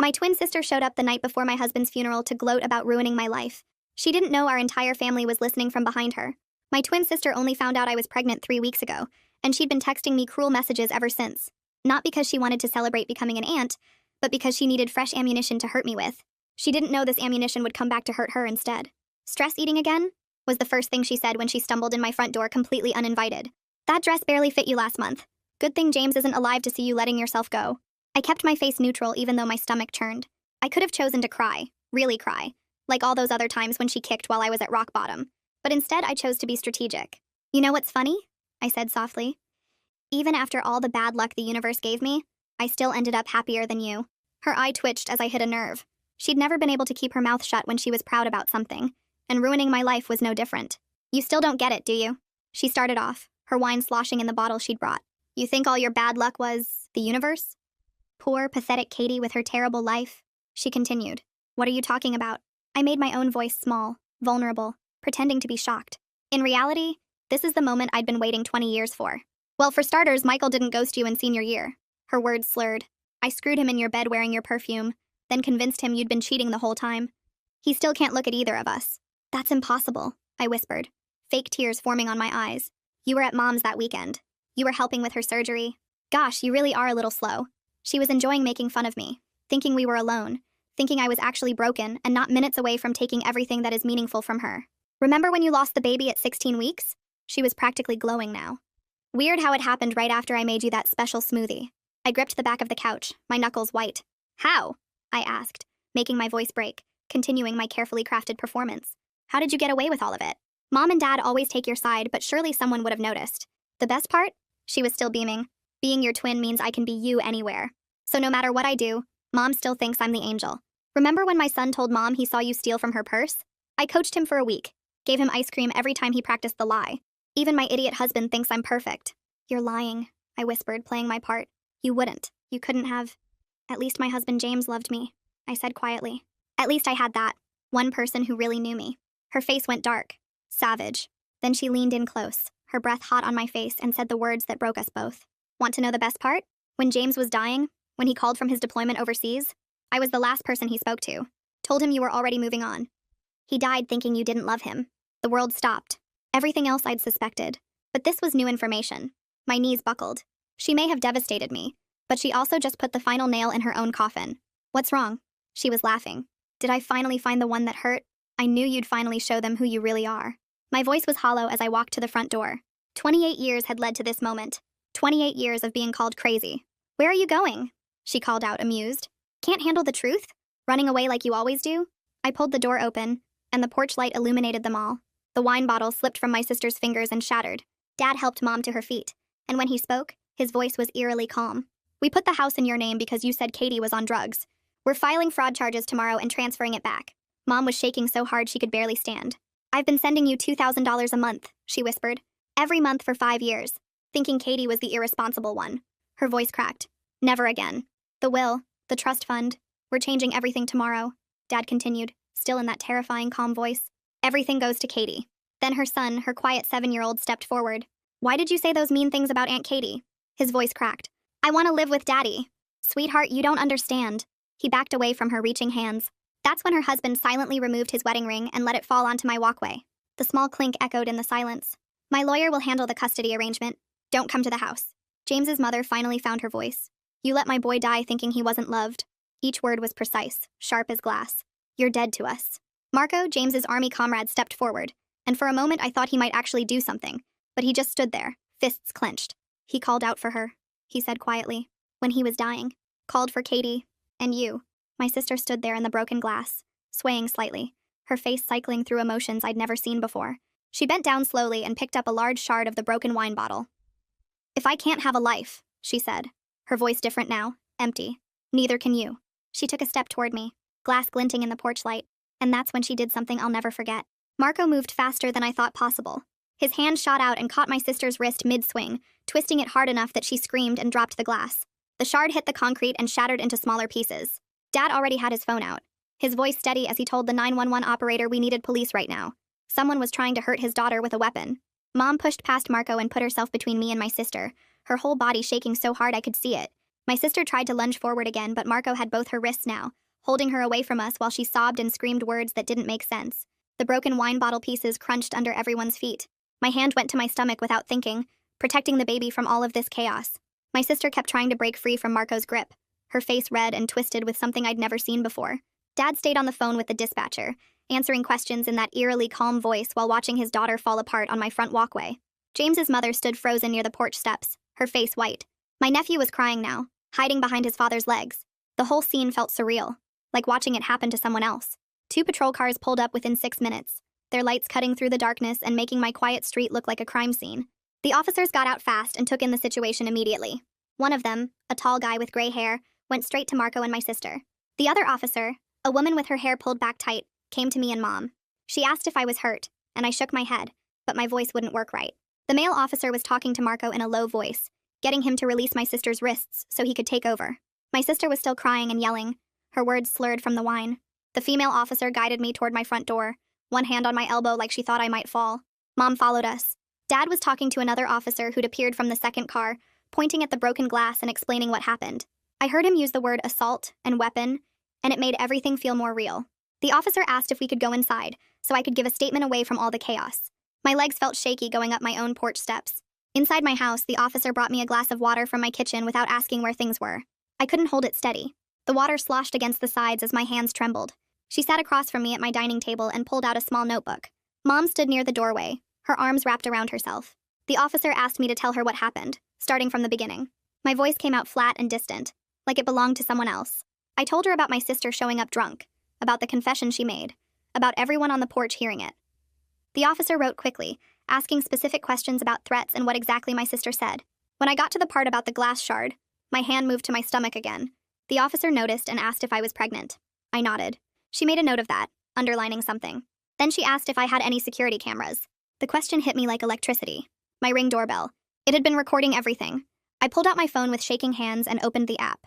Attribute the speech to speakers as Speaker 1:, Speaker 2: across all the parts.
Speaker 1: My twin sister showed up the night before my husband's funeral to gloat about ruining my life. She didn't know our entire family was listening from behind her. My twin sister only found out I was pregnant 3 weeks ago, and she'd been texting me cruel messages ever since. Not because she wanted to celebrate becoming an aunt, but because she needed fresh ammunition to hurt me with. She didn't know this ammunition would come back to hurt her instead. "Stress eating again?" was the first thing she said when she stumbled in my front door completely uninvited. "That dress barely fit you last month. Good thing James isn't alive to see you letting yourself go." I kept my face neutral even though my stomach churned. I could have chosen to cry, really cry, like all those other times when she kicked while I was at rock bottom. But instead I chose to be strategic. "You know what's funny?" I said softly. "Even after all the bad luck the universe gave me, I still ended up happier than you." Her eye twitched as I hit a nerve. She'd never been able to keep her mouth shut when she was proud about something, and ruining my life was no different. "You still don't get it, do you?" She started off, her wine sloshing in the bottle she'd brought. "You think all your bad luck was the universe? Poor, pathetic Katie with her terrible life?" She continued. "What are you talking about?" I made my own voice small, vulnerable, pretending to be shocked. In reality, this is the moment I'd been waiting 20 years for. "Well, for starters, Michael didn't ghost you in senior year." Her words slurred. "I screwed him in your bed wearing your perfume, then convinced him you'd been cheating the whole time. He still can't look at either of us." "That's impossible," I whispered, fake tears forming on my eyes. "You were at Mom's that weekend. You were helping with her surgery. Gosh, you really are a little slow." She was enjoying making fun of me, thinking we were alone, thinking I was actually broken and not minutes away from taking everything that is meaningful from her. "Remember when you lost the baby at 16 weeks? She was practically glowing now. "Weird how it happened right after I made you that special smoothie." I gripped the back of the couch, my knuckles white. "How?" I asked, making my voice break, continuing my carefully crafted performance. "How did you get away with all of it? Mom and Dad always take your side, but surely someone would have noticed. The best part?" She was still beaming. "Being your twin means I can be you anywhere. So no matter what I do, Mom still thinks I'm the angel. Remember when my son told Mom he saw you steal from her purse? I coached him for a week, gave him ice cream every time he practiced the lie. Even my idiot husband thinks I'm perfect." "You're lying," I whispered, playing my part. "You wouldn't. You couldn't have." "At least my husband James loved me," I said quietly. "At least I had that. One person who really knew me." Her face went dark. Savage. Then she leaned in close, her breath hot on my face, and said the words that broke us both. "Want to know the best part? When James was dying, when he called from his deployment overseas, I was the last person he spoke to. Told him you were already moving on. He died thinking you didn't love him. The world stopped. Everything else I'd suspected. But this was new information." My knees buckled. She may have devastated me, but she also just put the final nail in her own coffin. "What's wrong?" She was laughing. "Did I finally find the one that hurt? I knew you'd finally show them who you really are." My voice was hollow as I walked to the front door. 28 years had led to this moment. 28 years of being called crazy. "Where are you going?" she called out, amused. "Can't handle the truth? Running away like you always do?" I pulled the door open, and the porch light illuminated them all. The wine bottle slipped from my sister's fingers and shattered. Dad helped Mom to her feet, and when he spoke, his voice was eerily calm. "We put the house in your name because you said Katie was on drugs. We're filing fraud charges tomorrow and transferring it back." Mom was shaking so hard she could barely stand. "I've been sending you $2,000 a month," she whispered. "Every month for 5 years, thinking Katie was the irresponsible one." Her voice cracked. "Never again. The will, the trust fund, we're changing everything tomorrow," Dad continued, still in that terrifying calm voice. "Everything goes to Katie." Then her son, her quiet 7-year-old, stepped forward. "Why did you say those mean things about Aunt Katie?" His voice cracked. "I want to live with Daddy." "Sweetheart, you don't understand." He backed away from her reaching hands. That's when her husband silently removed his wedding ring and let it fall onto my walkway. The small clink echoed in the silence. "My lawyer will handle the custody arrangement. Don't come to the house." James's mother finally found her voice. "You let my boy die thinking he wasn't loved." Each word was precise, sharp as glass. "You're dead to us." Marco, James's army comrade, stepped forward, and for a moment I thought he might actually do something, but he just stood there, fists clenched. "He called out for her," he said quietly, "when he was dying. Called for Katie. And you." My sister stood there in the broken glass, swaying slightly, her face cycling through emotions I'd never seen before. She bent down slowly and picked up a large shard of the broken wine bottle. "If I can't have a life," she said, her voice different now, empty, "neither can you." She took a step toward me, glass glinting in the porch light, and that's when she did something I'll never forget. Marco moved faster than I thought possible. His hand shot out and caught my sister's wrist mid-swing, twisting it hard enough that she screamed and dropped the glass. The shard hit the concrete and shattered into smaller pieces. Dad already had his phone out, his voice steady as he told the 911 operator we needed police right now. Someone was trying to hurt his daughter with a weapon. Mom pushed past Marco and put herself between me and my sister, her whole body shaking so hard I could see it. My sister tried to lunge forward again, but Marco had both her wrists now, holding her away from us while she sobbed and screamed words that didn't make sense. The broken wine bottle pieces crunched under everyone's feet. My hand went to my stomach without thinking, protecting the baby from all of this chaos. My sister kept trying to break free from Marco's grip, her face red and twisted with something I'd never seen before. Dad stayed on the phone with the dispatcher, answering questions in that eerily calm voice while watching his daughter fall apart on my front walkway. James's mother stood frozen near the porch steps, her face white. My nephew was crying now, hiding behind his father's legs. The whole scene felt surreal, like watching it happen to someone else. 2 patrol cars pulled up within 6 minutes, their lights cutting through the darkness and making my quiet street look like a crime scene. The officers got out fast and took in the situation immediately. One of them, a tall guy with gray hair, went straight to Marco and my sister. The other officer, a woman with her hair pulled back tight, came to me and Mom. She asked if I was hurt, and I shook my head, but my voice wouldn't work right. The male officer was talking to Marco in a low voice, getting him to release my sister's wrists so he could take over. My sister was still crying and yelling, her words slurred from the wine. The female officer guided me toward my front door, one hand on my elbow like she thought I might fall. Mom followed us. Dad was talking to another officer who'd appeared from the second car, pointing at the broken glass and explaining what happened. I heard him use the word assault and weapon, and it made everything feel more real. The officer asked if we could go inside, so I could give a statement away from all the chaos. My legs felt shaky going up my own porch steps. Inside my house, the officer brought me a glass of water from my kitchen without asking where things were. I couldn't hold it steady. The water sloshed against the sides as my hands trembled. She sat across from me at my dining table and pulled out a small notebook. Mom stood near the doorway, her arms wrapped around herself. The officer asked me to tell her what happened, starting from the beginning. My voice came out flat and distant, like it belonged to someone else. I told her about my sister showing up drunk, about the confession she made, about everyone on the porch hearing it. The officer wrote quickly, asking specific questions about threats and what exactly my sister said. When I got to the part about the glass shard, my hand moved to my stomach again. The officer noticed and asked if I was pregnant. I nodded. She made a note of that, underlining something. Then she asked if I had any security cameras. The question hit me like electricity. My Ring doorbell. It had been recording everything. I pulled out my phone with shaking hands and opened the app.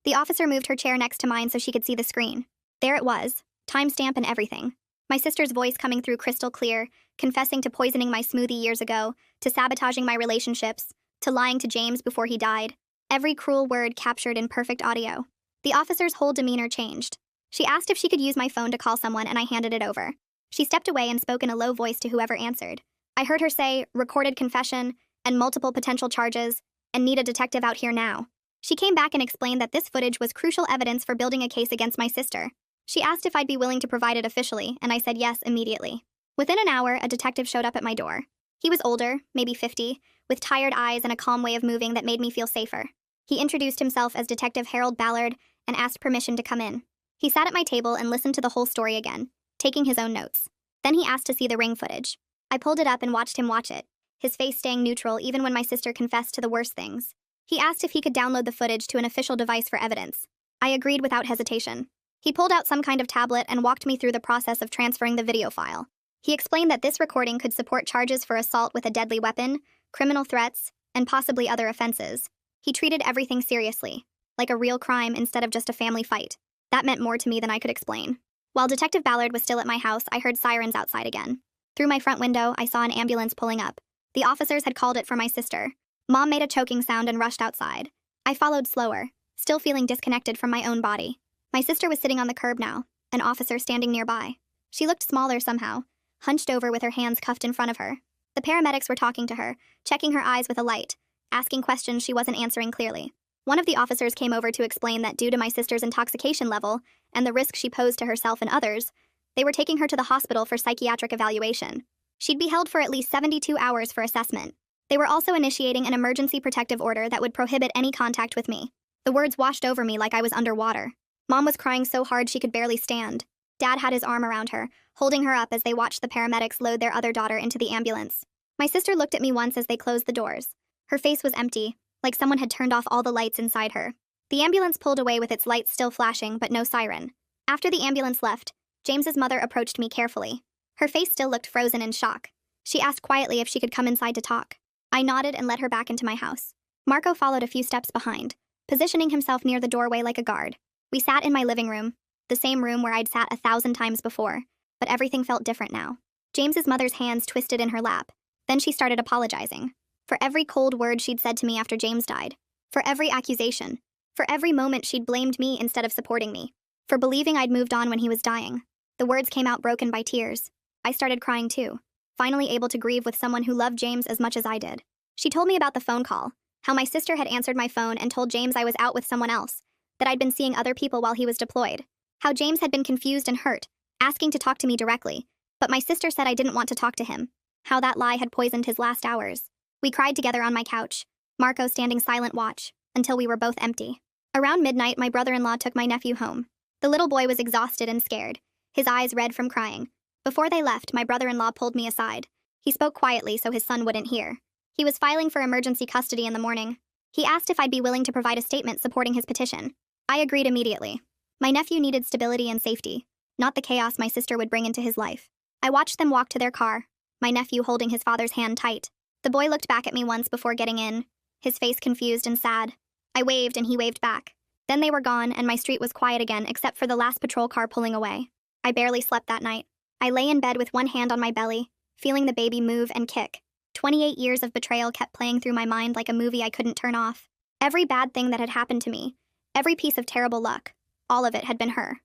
Speaker 1: The officer moved her chair next to mine so she could see the screen. There it was, timestamp and everything. My sister's voice coming through crystal clear, confessing to poisoning my smoothie years ago, to sabotaging my relationships, to lying to James before he died. Every cruel word captured in perfect audio. The officer's whole demeanor changed. She asked if she could use my phone to call someone, and I handed it over. She stepped away and spoke in a low voice to whoever answered. I heard her say, recorded confession, and multiple potential charges, and need a detective out here now. She came back and explained that this footage was crucial evidence for building a case against my sister. She asked if I'd be willing to provide it officially, and I said yes immediately. Within an hour, a detective showed up at my door. He was older, maybe 50, with tired eyes and a calm way of moving that made me feel safer. He introduced himself as Detective Harold Ballard and asked permission to come in. He sat at my table and listened to the whole story again, taking his own notes. Then he asked to see the Ring footage. I pulled it up and watched him watch it, his face staying neutral even when my sister confessed to the worst things. He asked if he could download the footage to an official device for evidence. I agreed without hesitation. He pulled out some kind of tablet and walked me through the process of transferring the video file. He explained that this recording could support charges for assault with a deadly weapon, criminal threats, and possibly other offenses. He treated everything seriously, like a real crime instead of just a family fight. That meant more to me than I could explain. While Detective Ballard was still at my house, I heard sirens outside again. Through my front window, I saw an ambulance pulling up. The officers had called it for my sister. Mom made a choking sound and rushed outside. I followed slower, still feeling disconnected from my own body. My sister was sitting on the curb now, an officer standing nearby. She looked smaller somehow, hunched over with her hands cuffed in front of her. The paramedics were talking to her, checking her eyes with a light, asking questions she wasn't answering clearly. One of the officers came over to explain that due to my sister's intoxication level and the risk she posed to herself and others, they were taking her to the hospital for psychiatric evaluation. She'd be held for at least 72 hours for assessment. They were also initiating an emergency protective order that would prohibit any contact with me. The words washed over me like I was underwater. Mom was crying so hard she could barely stand. Dad had his arm around her, holding her up as they watched the paramedics load their other daughter into the ambulance. My sister looked at me once as they closed the doors. Her face was empty, like someone had turned off all the lights inside her. The ambulance pulled away with its lights still flashing, but no siren. After the ambulance left, James's mother approached me carefully. Her face still looked frozen in shock. She asked quietly if she could come inside to talk. I nodded and led her back into my house. Marco followed a few steps behind, positioning himself near the doorway like a guard. We sat in my living room, the same room where I'd sat 1,000 times before, but everything felt different now. James's mother's hands twisted in her lap. Then she started apologizing. For every cold word she'd said to me after James died. For every accusation. For every moment, she'd blamed me instead of supporting me. For believing I'd moved on when he was dying. The words came out broken by tears. I started crying too, finally able to grieve with someone who loved James as much as I did. She told me about the phone call, how my sister had answered my phone and told James I was out with someone else, that I'd been seeing other people while he was deployed, how James had been confused and hurt, asking to talk to me directly, but my sister said I didn't want to talk to him, how that lie had poisoned his last hours. We cried together on my couch, Marco standing silent watch, until we were both empty. Around midnight, my brother-in-law took my nephew home. The little boy was exhausted and scared, his eyes red from crying. Before they left, my brother-in-law pulled me aside. He spoke quietly so his son wouldn't hear. He was filing for emergency custody in the morning. He asked if I'd be willing to provide a statement supporting his petition. I agreed immediately. My nephew needed stability and safety, not the chaos my sister would bring into his life. I watched them walk to their car, my nephew holding his father's hand tight. The boy looked back at me once before getting in, his face confused and sad. I waved and he waved back. Then they were gone and my street was quiet again except for the last patrol car pulling away. I barely slept that night. I lay in bed with one hand on my belly, feeling the baby move and kick. 28 years of betrayal kept playing through my mind like a movie I couldn't turn off. Every bad thing that had happened to me, every piece of terrible luck, all of it had been her.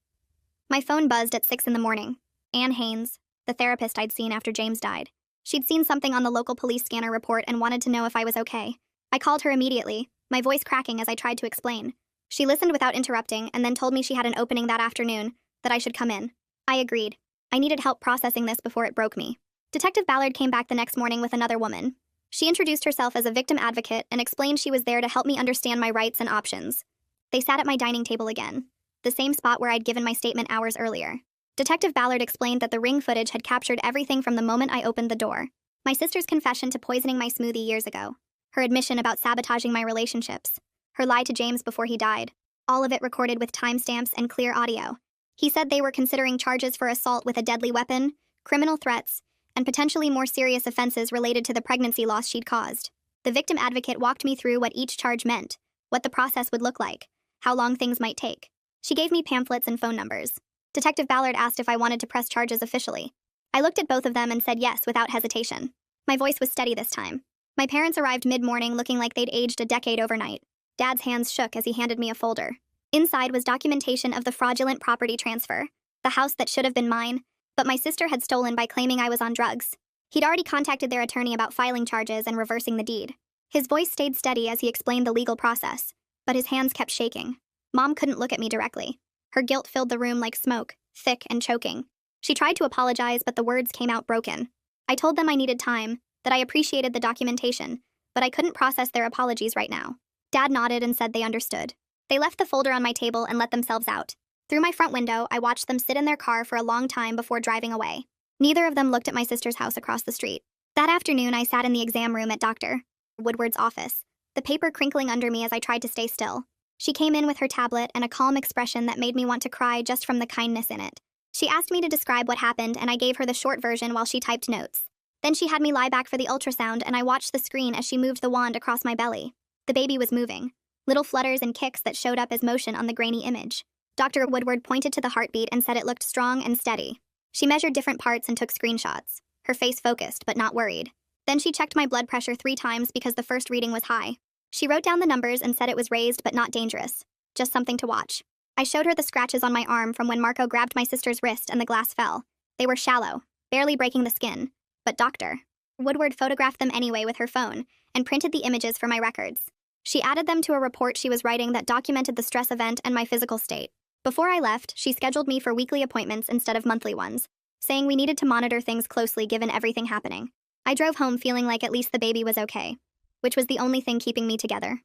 Speaker 1: My phone buzzed at 6 in the morning. Ann Haynes, the therapist I'd seen after James died. She'd seen something on the local police scanner report and wanted to know if I was okay. I called her immediately, my voice cracking as I tried to explain. She listened without interrupting and then told me she had an opening that afternoon, that I should come in. I agreed. I needed help processing this before it broke me. Detective Ballard came back the next morning with another woman. She introduced herself as a victim advocate and explained she was there to help me understand my rights and options. They sat at my dining table again, the same spot where I'd given my statement hours earlier. Detective Ballard explained that the ring footage had captured everything from the moment I opened the door. My sister's confession to poisoning my smoothie years ago, her admission about sabotaging my relationships, her lie to James before he died, all of it recorded with timestamps and clear audio. He said they were considering charges for assault with a deadly weapon, criminal threats, and potentially more serious offenses related to the pregnancy loss she'd caused. The victim advocate walked me through what each charge meant, what the process would look like, how long things might take. She gave me pamphlets and phone numbers. Detective Ballard asked if I wanted to press charges officially. I looked at both of them and said yes without hesitation. My voice was steady this time. My parents arrived mid-morning looking like they'd aged a decade overnight. Dad's hands shook as he handed me a folder. Inside was documentation of the fraudulent property transfer, the house that should have been mine, but my sister had stolen by claiming I was on drugs. He'd already contacted their attorney about filing charges and reversing the deed. His voice stayed steady as he explained the legal process, but his hands kept shaking. Mom couldn't look at me directly. Her guilt filled the room like smoke, thick and choking. She tried to apologize, but the words came out broken. I told them I needed time, that I appreciated the documentation, but I couldn't process their apologies right now. Dad nodded and said they understood. They left the folder on my table and let themselves out. Through my front window, I watched them sit in their car for a long time before driving away. Neither of them looked at my sister's house across the street. That afternoon, I sat in the exam room at Dr. Woodward's office, the paper crinkling under me as I tried to stay still. She came in with her tablet and a calm expression that made me want to cry just from the kindness in it. She asked me to describe what happened, and I gave her the short version while she typed notes. Then she had me lie back for the ultrasound, and I watched the screen as she moved the wand across my belly. The baby was moving. Little flutters and kicks that showed up as motion on the grainy image. Dr. Woodward pointed to the heartbeat and said it looked strong and steady. She measured different parts and took screenshots, her face focused but not worried. Then she checked my blood pressure 3 times because the first reading was high. She wrote down the numbers and said it was raised but not dangerous, just something to watch. I showed her the scratches on my arm from when Marco grabbed my sister's wrist and the glass fell. They were shallow, barely breaking the skin. But Dr. Woodward photographed them anyway with her phone and printed the images for my records. She added them to a report she was writing that documented the stress event and my physical state. Before I left, she scheduled me for weekly appointments instead of monthly ones, saying we needed to monitor things closely given everything happening. I drove home feeling like at least the baby was okay, which was the only thing keeping me together.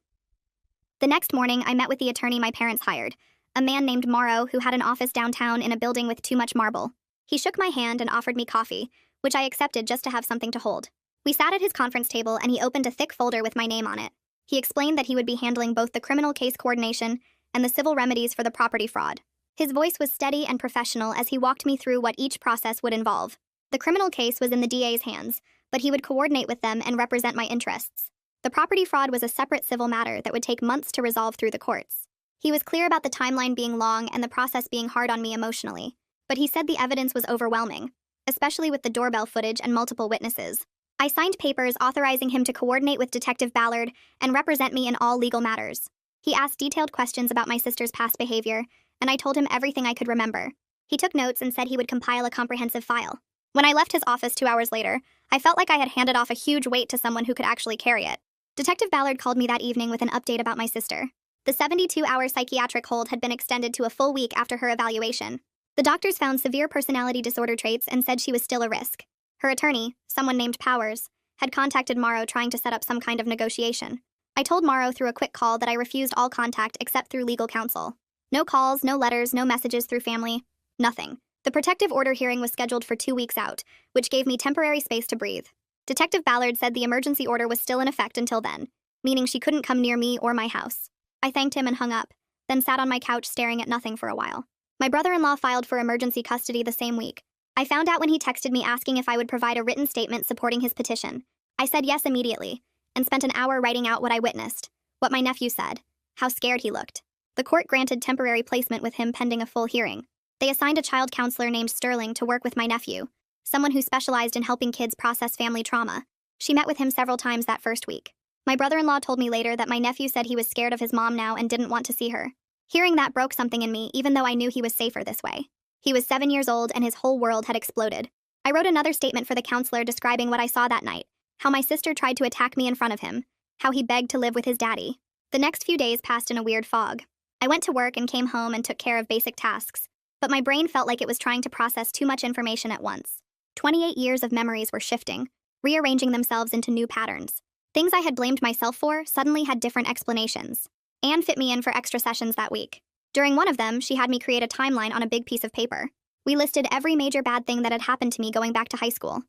Speaker 1: The next morning, I met with the attorney my parents hired, a man named Morrow who had an office downtown in a building with too much marble. He shook my hand and offered me coffee, which I accepted just to have something to hold. We sat at his conference table and he opened a thick folder with my name on it. He explained that he would be handling both the criminal case coordination and the civil remedies for the property fraud. His voice was steady and professional as he walked me through what each process would involve. The criminal case was in the DA's hands, but he would coordinate with them and represent my interests. The property fraud was a separate civil matter that would take months to resolve through the courts. He was clear about the timeline being long and the process being hard on me emotionally, but he said the evidence was overwhelming, especially with the doorbell footage and multiple witnesses. I signed papers authorizing him to coordinate with Detective Ballard and represent me in all legal matters. He asked detailed questions about my sister's past behavior, and I told him everything I could remember. He took notes and said he would compile a comprehensive file. When I left his office 2 hours later, I felt like I had handed off a huge weight to someone who could actually carry it. Detective Ballard called me that evening with an update about my sister. The 72-hour psychiatric hold had been extended to a full week after her evaluation. The doctors found severe personality disorder traits and said she was still a risk. Her attorney, someone named Powers, had contacted Morrow trying to set up some kind of negotiation. I told Morrow through a quick call that I refused all contact except through legal counsel. No calls, no letters, no messages through family. Nothing. The protective order hearing was scheduled for 2 weeks out, which gave me temporary space to breathe. Detective Ballard said the emergency order was still in effect until then, meaning she couldn't come near me or my house. I thanked him and hung up, then sat on my couch staring at nothing for a while. My brother-in-law filed for emergency custody the same week. I found out when he texted me asking if I would provide a written statement supporting his petition. I said yes immediately, and spent an hour writing out what I witnessed, what my nephew said, how scared he looked. The court granted temporary placement with him pending a full hearing. They assigned a child counselor named Sterling to work with my nephew, someone who specialized in helping kids process family trauma. She met with him several times that first week. My brother-in-law told me later that my nephew said he was scared of his mom now and didn't want to see her. Hearing that broke something in me, even though I knew he was safer this way. He was 7 years old and his whole world had exploded. I wrote another statement for the counselor describing what I saw that night, how my sister tried to attack me in front of him, how he begged to live with his daddy. The next few days passed in a weird fog. I went to work and came home and took care of basic tasks, but my brain felt like it was trying to process too much information at once. 28 years of memories were shifting, rearranging themselves into new patterns. Things I had blamed myself for suddenly had different explanations. Anne fit me in for extra sessions that week. During one of them, she had me create a timeline on a big piece of paper. We listed every major bad thing that had happened to me going back to high school.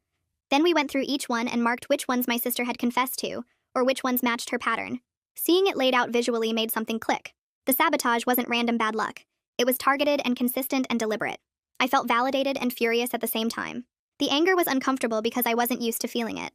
Speaker 1: Then we went through each one and marked which ones my sister had confessed to, or which ones matched her pattern. Seeing it laid out visually made something click. The sabotage wasn't random bad luck. It was targeted and consistent and deliberate. I felt validated and furious at the same time. The anger was uncomfortable because I wasn't used to feeling it.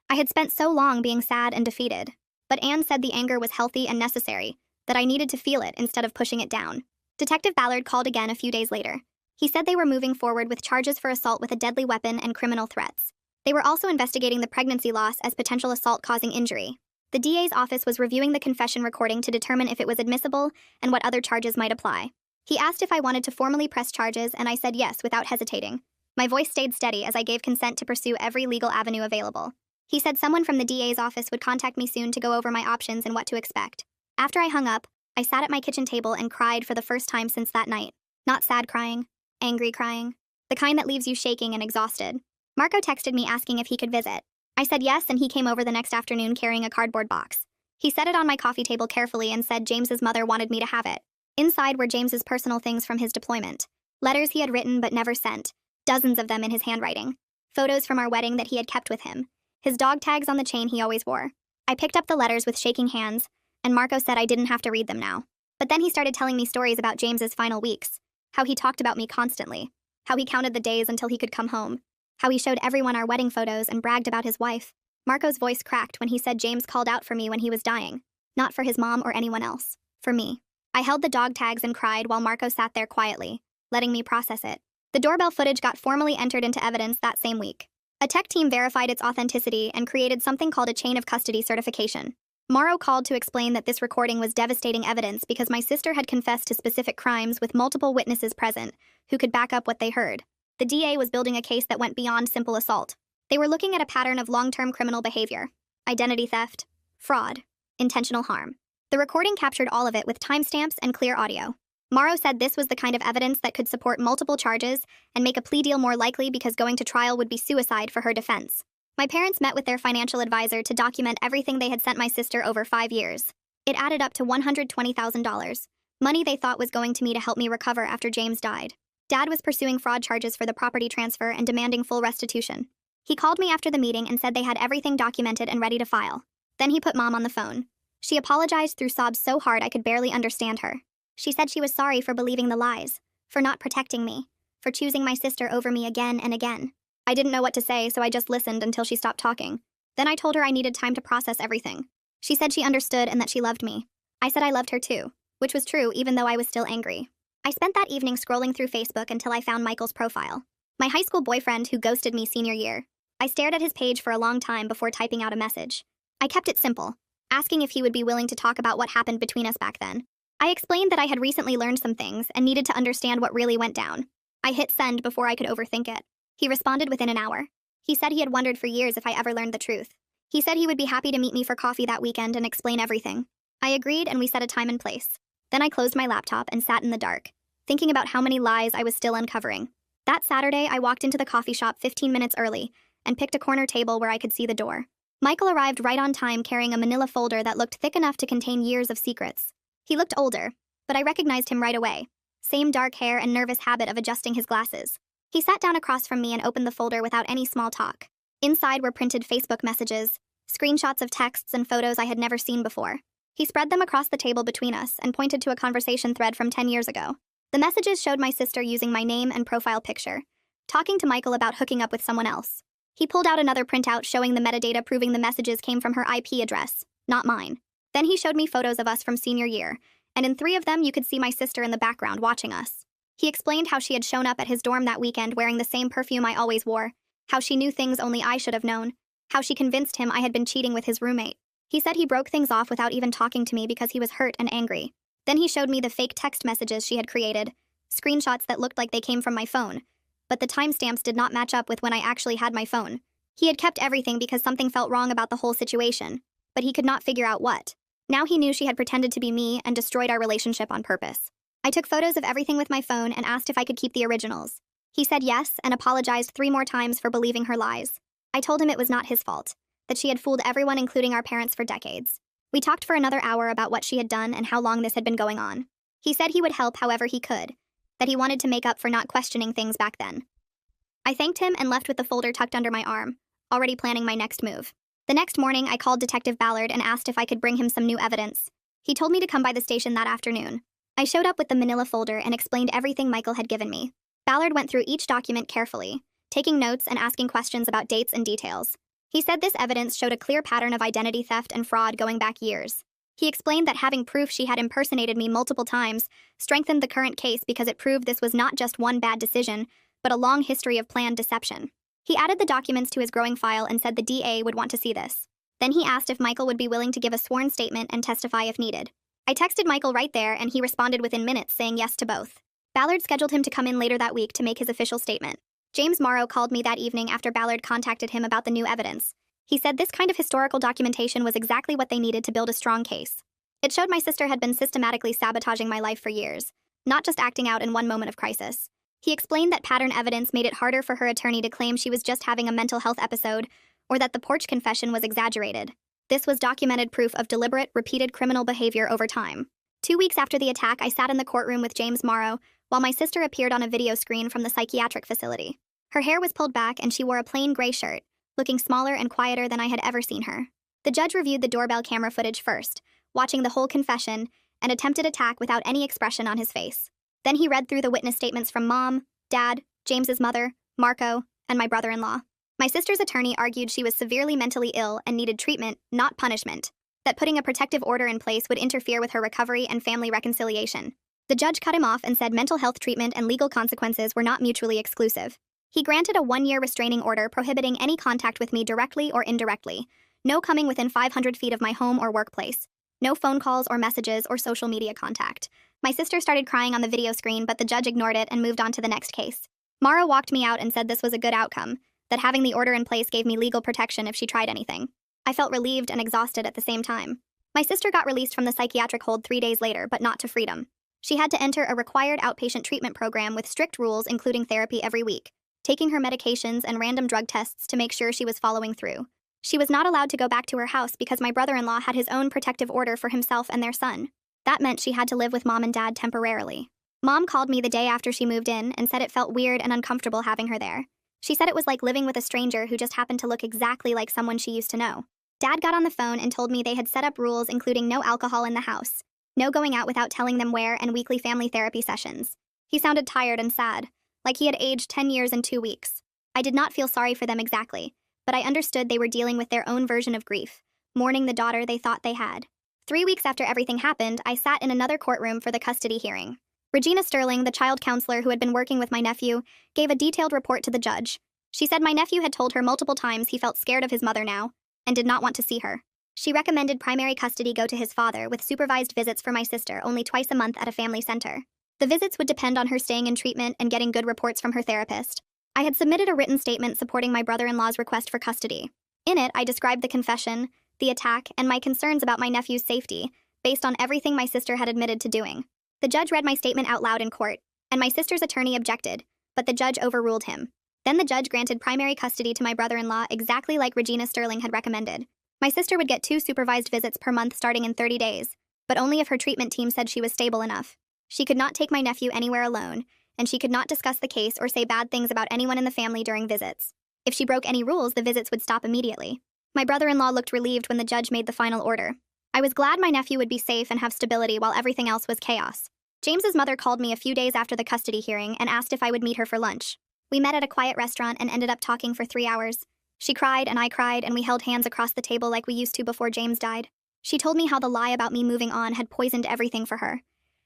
Speaker 1: I had spent so long being sad and defeated, but Anne said the anger was healthy and necessary, that I needed to feel it instead of pushing it down. Detective Ballard called again a few days later. He said they were moving forward with charges for assault with a deadly weapon and criminal threats. They were also investigating the pregnancy loss as potential assault causing injury. The DA's office was reviewing the confession recording to determine if it was admissible and what other charges might apply. He asked if I wanted to formally press charges, and I said yes without hesitating. My voice stayed steady as I gave consent to pursue every legal avenue available. He said someone from the DA's office would contact me soon to go over my options and what to expect. After I hung up, I sat at my kitchen table and cried for the first time since that night. Not sad crying, angry crying. The kind that leaves you shaking and exhausted. Marco texted me asking if he could visit. I said yes, and he came over the next afternoon carrying a cardboard box. He set it on my coffee table carefully and said James's mother wanted me to have it. Inside were James's personal things from his deployment. Letters he had written but never sent. Dozens of them in his handwriting. Photos from our wedding that he had kept with him. His dog tags on the chain he always wore. I picked up the letters with shaking hands, and Marco said I didn't have to read them now. But then he started telling me stories about James's final weeks. How he talked about me constantly. How he counted the days until he could come home. How he showed everyone our wedding photos and bragged about his wife. Marco's voice cracked when he said James called out for me when he was dying. Not for his mom or anyone else. For me. I held the dog tags and cried while Marco sat there quietly, letting me process it. The doorbell footage got formally entered into evidence that same week. A tech team verified its authenticity and created something called a chain of custody certification. Morrow called to explain that this recording was devastating evidence because my sister had confessed to specific crimes with multiple witnesses present who could back up what they heard. The DA was building a case that went beyond simple assault. They were looking at a pattern of long-term criminal behavior, identity theft, fraud, intentional harm. The recording captured all of it with timestamps and clear audio. Morrow said this was the kind of evidence that could support multiple charges and make a plea deal more likely because going to trial would be suicide for her defense. My parents met with their financial advisor to document everything they had sent my sister over 5 years. It added up to $120,000, money they thought was going to me to help me recover after James died. Dad was pursuing fraud charges for the property transfer and demanding full restitution. He called me after the meeting and said they had everything documented and ready to file. Then he put Mom on the phone. She apologized through sobs so hard I could barely understand her. She said she was sorry for believing the lies, for not protecting me, for choosing my sister over me again and again. I didn't know what to say, so I just listened until she stopped talking. Then I told her I needed time to process everything. She said she understood and that she loved me. I said I loved her too, which was true even though I was still angry. I spent that evening scrolling through Facebook until I found Michael's profile. My high school boyfriend who ghosted me senior year. I stared at his page for a long time before typing out a message. I kept it simple. asking if he would be willing to talk about what happened between us back then. I explained that I had recently learned some things and needed to understand what really went down. I hit send before I could overthink it. He responded within an hour. He said he had wondered for years if I ever learned the truth. He said he would be happy to meet me for coffee that weekend and explain everything. I agreed and we set a time and place. Then I closed my laptop and sat in the dark, thinking about how many lies I was still uncovering. That Saturday, I walked into the coffee shop 15 minutes early and picked a corner table where I could see the door. Michael arrived right on time carrying a manila folder that looked thick enough to contain years of secrets. He looked older, but I recognized him right away. Same dark hair and nervous habit of adjusting his glasses. He sat down across from me and opened the folder without any small talk. Inside were printed Facebook messages, screenshots of texts and photos I had never seen before. He spread them across the table between us and pointed to a conversation thread from 10 years ago. The messages showed my sister using my name and profile picture, talking to Michael about hooking up with someone else. He pulled out another printout showing the metadata proving the messages came from her IP address, not mine. Then he showed me photos of us from senior year, and in 3 of them you could see my sister in the background watching us. He explained how she had shown up at his dorm that weekend wearing the same perfume I always wore, how she knew things only I should have known, how she convinced him I had been cheating with his roommate. He said he broke things off without even talking to me because he was hurt and angry. Then he showed me the fake text messages she had created, screenshots that looked like they came from my phone, but the timestamps did not match up with when I actually had my phone. He had kept everything because something felt wrong about the whole situation, but he could not figure out what. Now he knew she had pretended to be me and destroyed our relationship on purpose. I took photos of everything with my phone and asked if I could keep the originals. He said yes and apologized 3 more times for believing her lies. I told him it was not his fault, that she had fooled everyone including our parents for decades. We talked for another hour about what she had done and how long this had been going on. He said he would help however he could, that he wanted to make up for not questioning things back then. I thanked him and left with the folder tucked under my arm, already planning my next move. The next morning, I called Detective Ballard and asked if I could bring him some new evidence. He told me to come by the station that afternoon. I showed up with the manila folder and explained everything Michael had given me. Ballard went through each document carefully, taking notes and asking questions about dates and details. He said this evidence showed a clear pattern of identity theft and fraud going back years. He explained that having proof she had impersonated me multiple times strengthened the current case because it proved this was not just one bad decision, but a long history of planned deception. He added the documents to his growing file and said the DA would want to see this. Then he asked if Michael would be willing to give a sworn statement and testify if needed. I texted Michael right there and he responded within minutes saying yes to both. Ballard scheduled him to come in later that week to make his official statement. James Morrow called me that evening after Ballard contacted him about the new evidence. He said this kind of historical documentation was exactly what they needed to build a strong case. It showed my sister had been systematically sabotaging my life for years, not just acting out in one moment of crisis. He explained that pattern evidence made it harder for her attorney to claim she was just having a mental health episode or that the porch confession was exaggerated. This was documented proof of deliberate, repeated criminal behavior over time. 2 weeks after the attack, I sat in the courtroom with James Morrow while my sister appeared on a video screen from the psychiatric facility. Her hair was pulled back and she wore a plain gray shirt, looking smaller and quieter than I had ever seen her. The judge reviewed the doorbell camera footage first, watching the whole confession, and attempted attack without any expression on his face. Then he read through the witness statements from Mom, Dad, James's mother, Marco, and my brother-in-law. My sister's attorney argued she was severely mentally ill and needed treatment, not punishment, that putting a protective order in place would interfere with her recovery and family reconciliation. The judge cut him off and said mental health treatment and legal consequences were not mutually exclusive. He granted a 1-year restraining order prohibiting any contact with me directly or indirectly, no coming within 500 feet of my home or workplace, no phone calls or messages or social media contact. My sister started crying on the video screen, but the judge ignored it and moved on to the next case. Morrow walked me out and said this was a good outcome, that having the order in place gave me legal protection if she tried anything. I felt relieved and exhausted at the same time. My sister got released from the psychiatric hold 3 days later, but not to freedom. She had to enter a required outpatient treatment program with strict rules including therapy every week, taking her medications and random drug tests to make sure she was following through. She was not allowed to go back to her house because my brother-in-law had his own protective order for himself and their son. That meant she had to live with Mom and Dad temporarily. Mom called me the day after she moved in and said it felt weird and uncomfortable having her there. She said it was like living with a stranger who just happened to look exactly like someone she used to know. Dad got on the phone and told me they had set up rules including no alcohol in the house, no going out without telling them where, and weekly family therapy sessions. He sounded tired and sad, like he had aged 10 years in 2 weeks. I did not feel sorry for them exactly, but I understood they were dealing with their own version of grief, mourning the daughter they thought they had. 3 weeks after everything happened, I sat in another courtroom for the custody hearing. Regina Sterling, the child counselor who had been working with my nephew, gave a detailed report to the judge. She said my nephew had told her multiple times he felt scared of his mother now and did not want to see her. She recommended primary custody go to his father with supervised visits for my sister only twice a month at a family center. The visits would depend on her staying in treatment and getting good reports from her therapist. I had submitted a written statement supporting my brother-in-law's request for custody. In it, I described the confession, the attack, and my concerns about my nephew's safety, based on everything my sister had admitted to doing. The judge read my statement out loud in court, and my sister's attorney objected, but the judge overruled him. Then the judge granted primary custody to my brother-in-law exactly like Regina Sterling had recommended. My sister would get 2 supervised visits per month starting in 30 days, but only if her treatment team said she was stable enough. She could not take my nephew anywhere alone, and she could not discuss the case or say bad things about anyone in the family during visits. If she broke any rules, the visits would stop immediately. My brother-in-law looked relieved when the judge made the final order. I was glad my nephew would be safe and have stability while everything else was chaos. James's mother called me a few days after the custody hearing and asked if I would meet her for lunch. We met at a quiet restaurant and ended up talking for 3 hours. She cried and I cried and we held hands across the table like we used to before James died. She told me how the lie about me moving on had poisoned everything for her.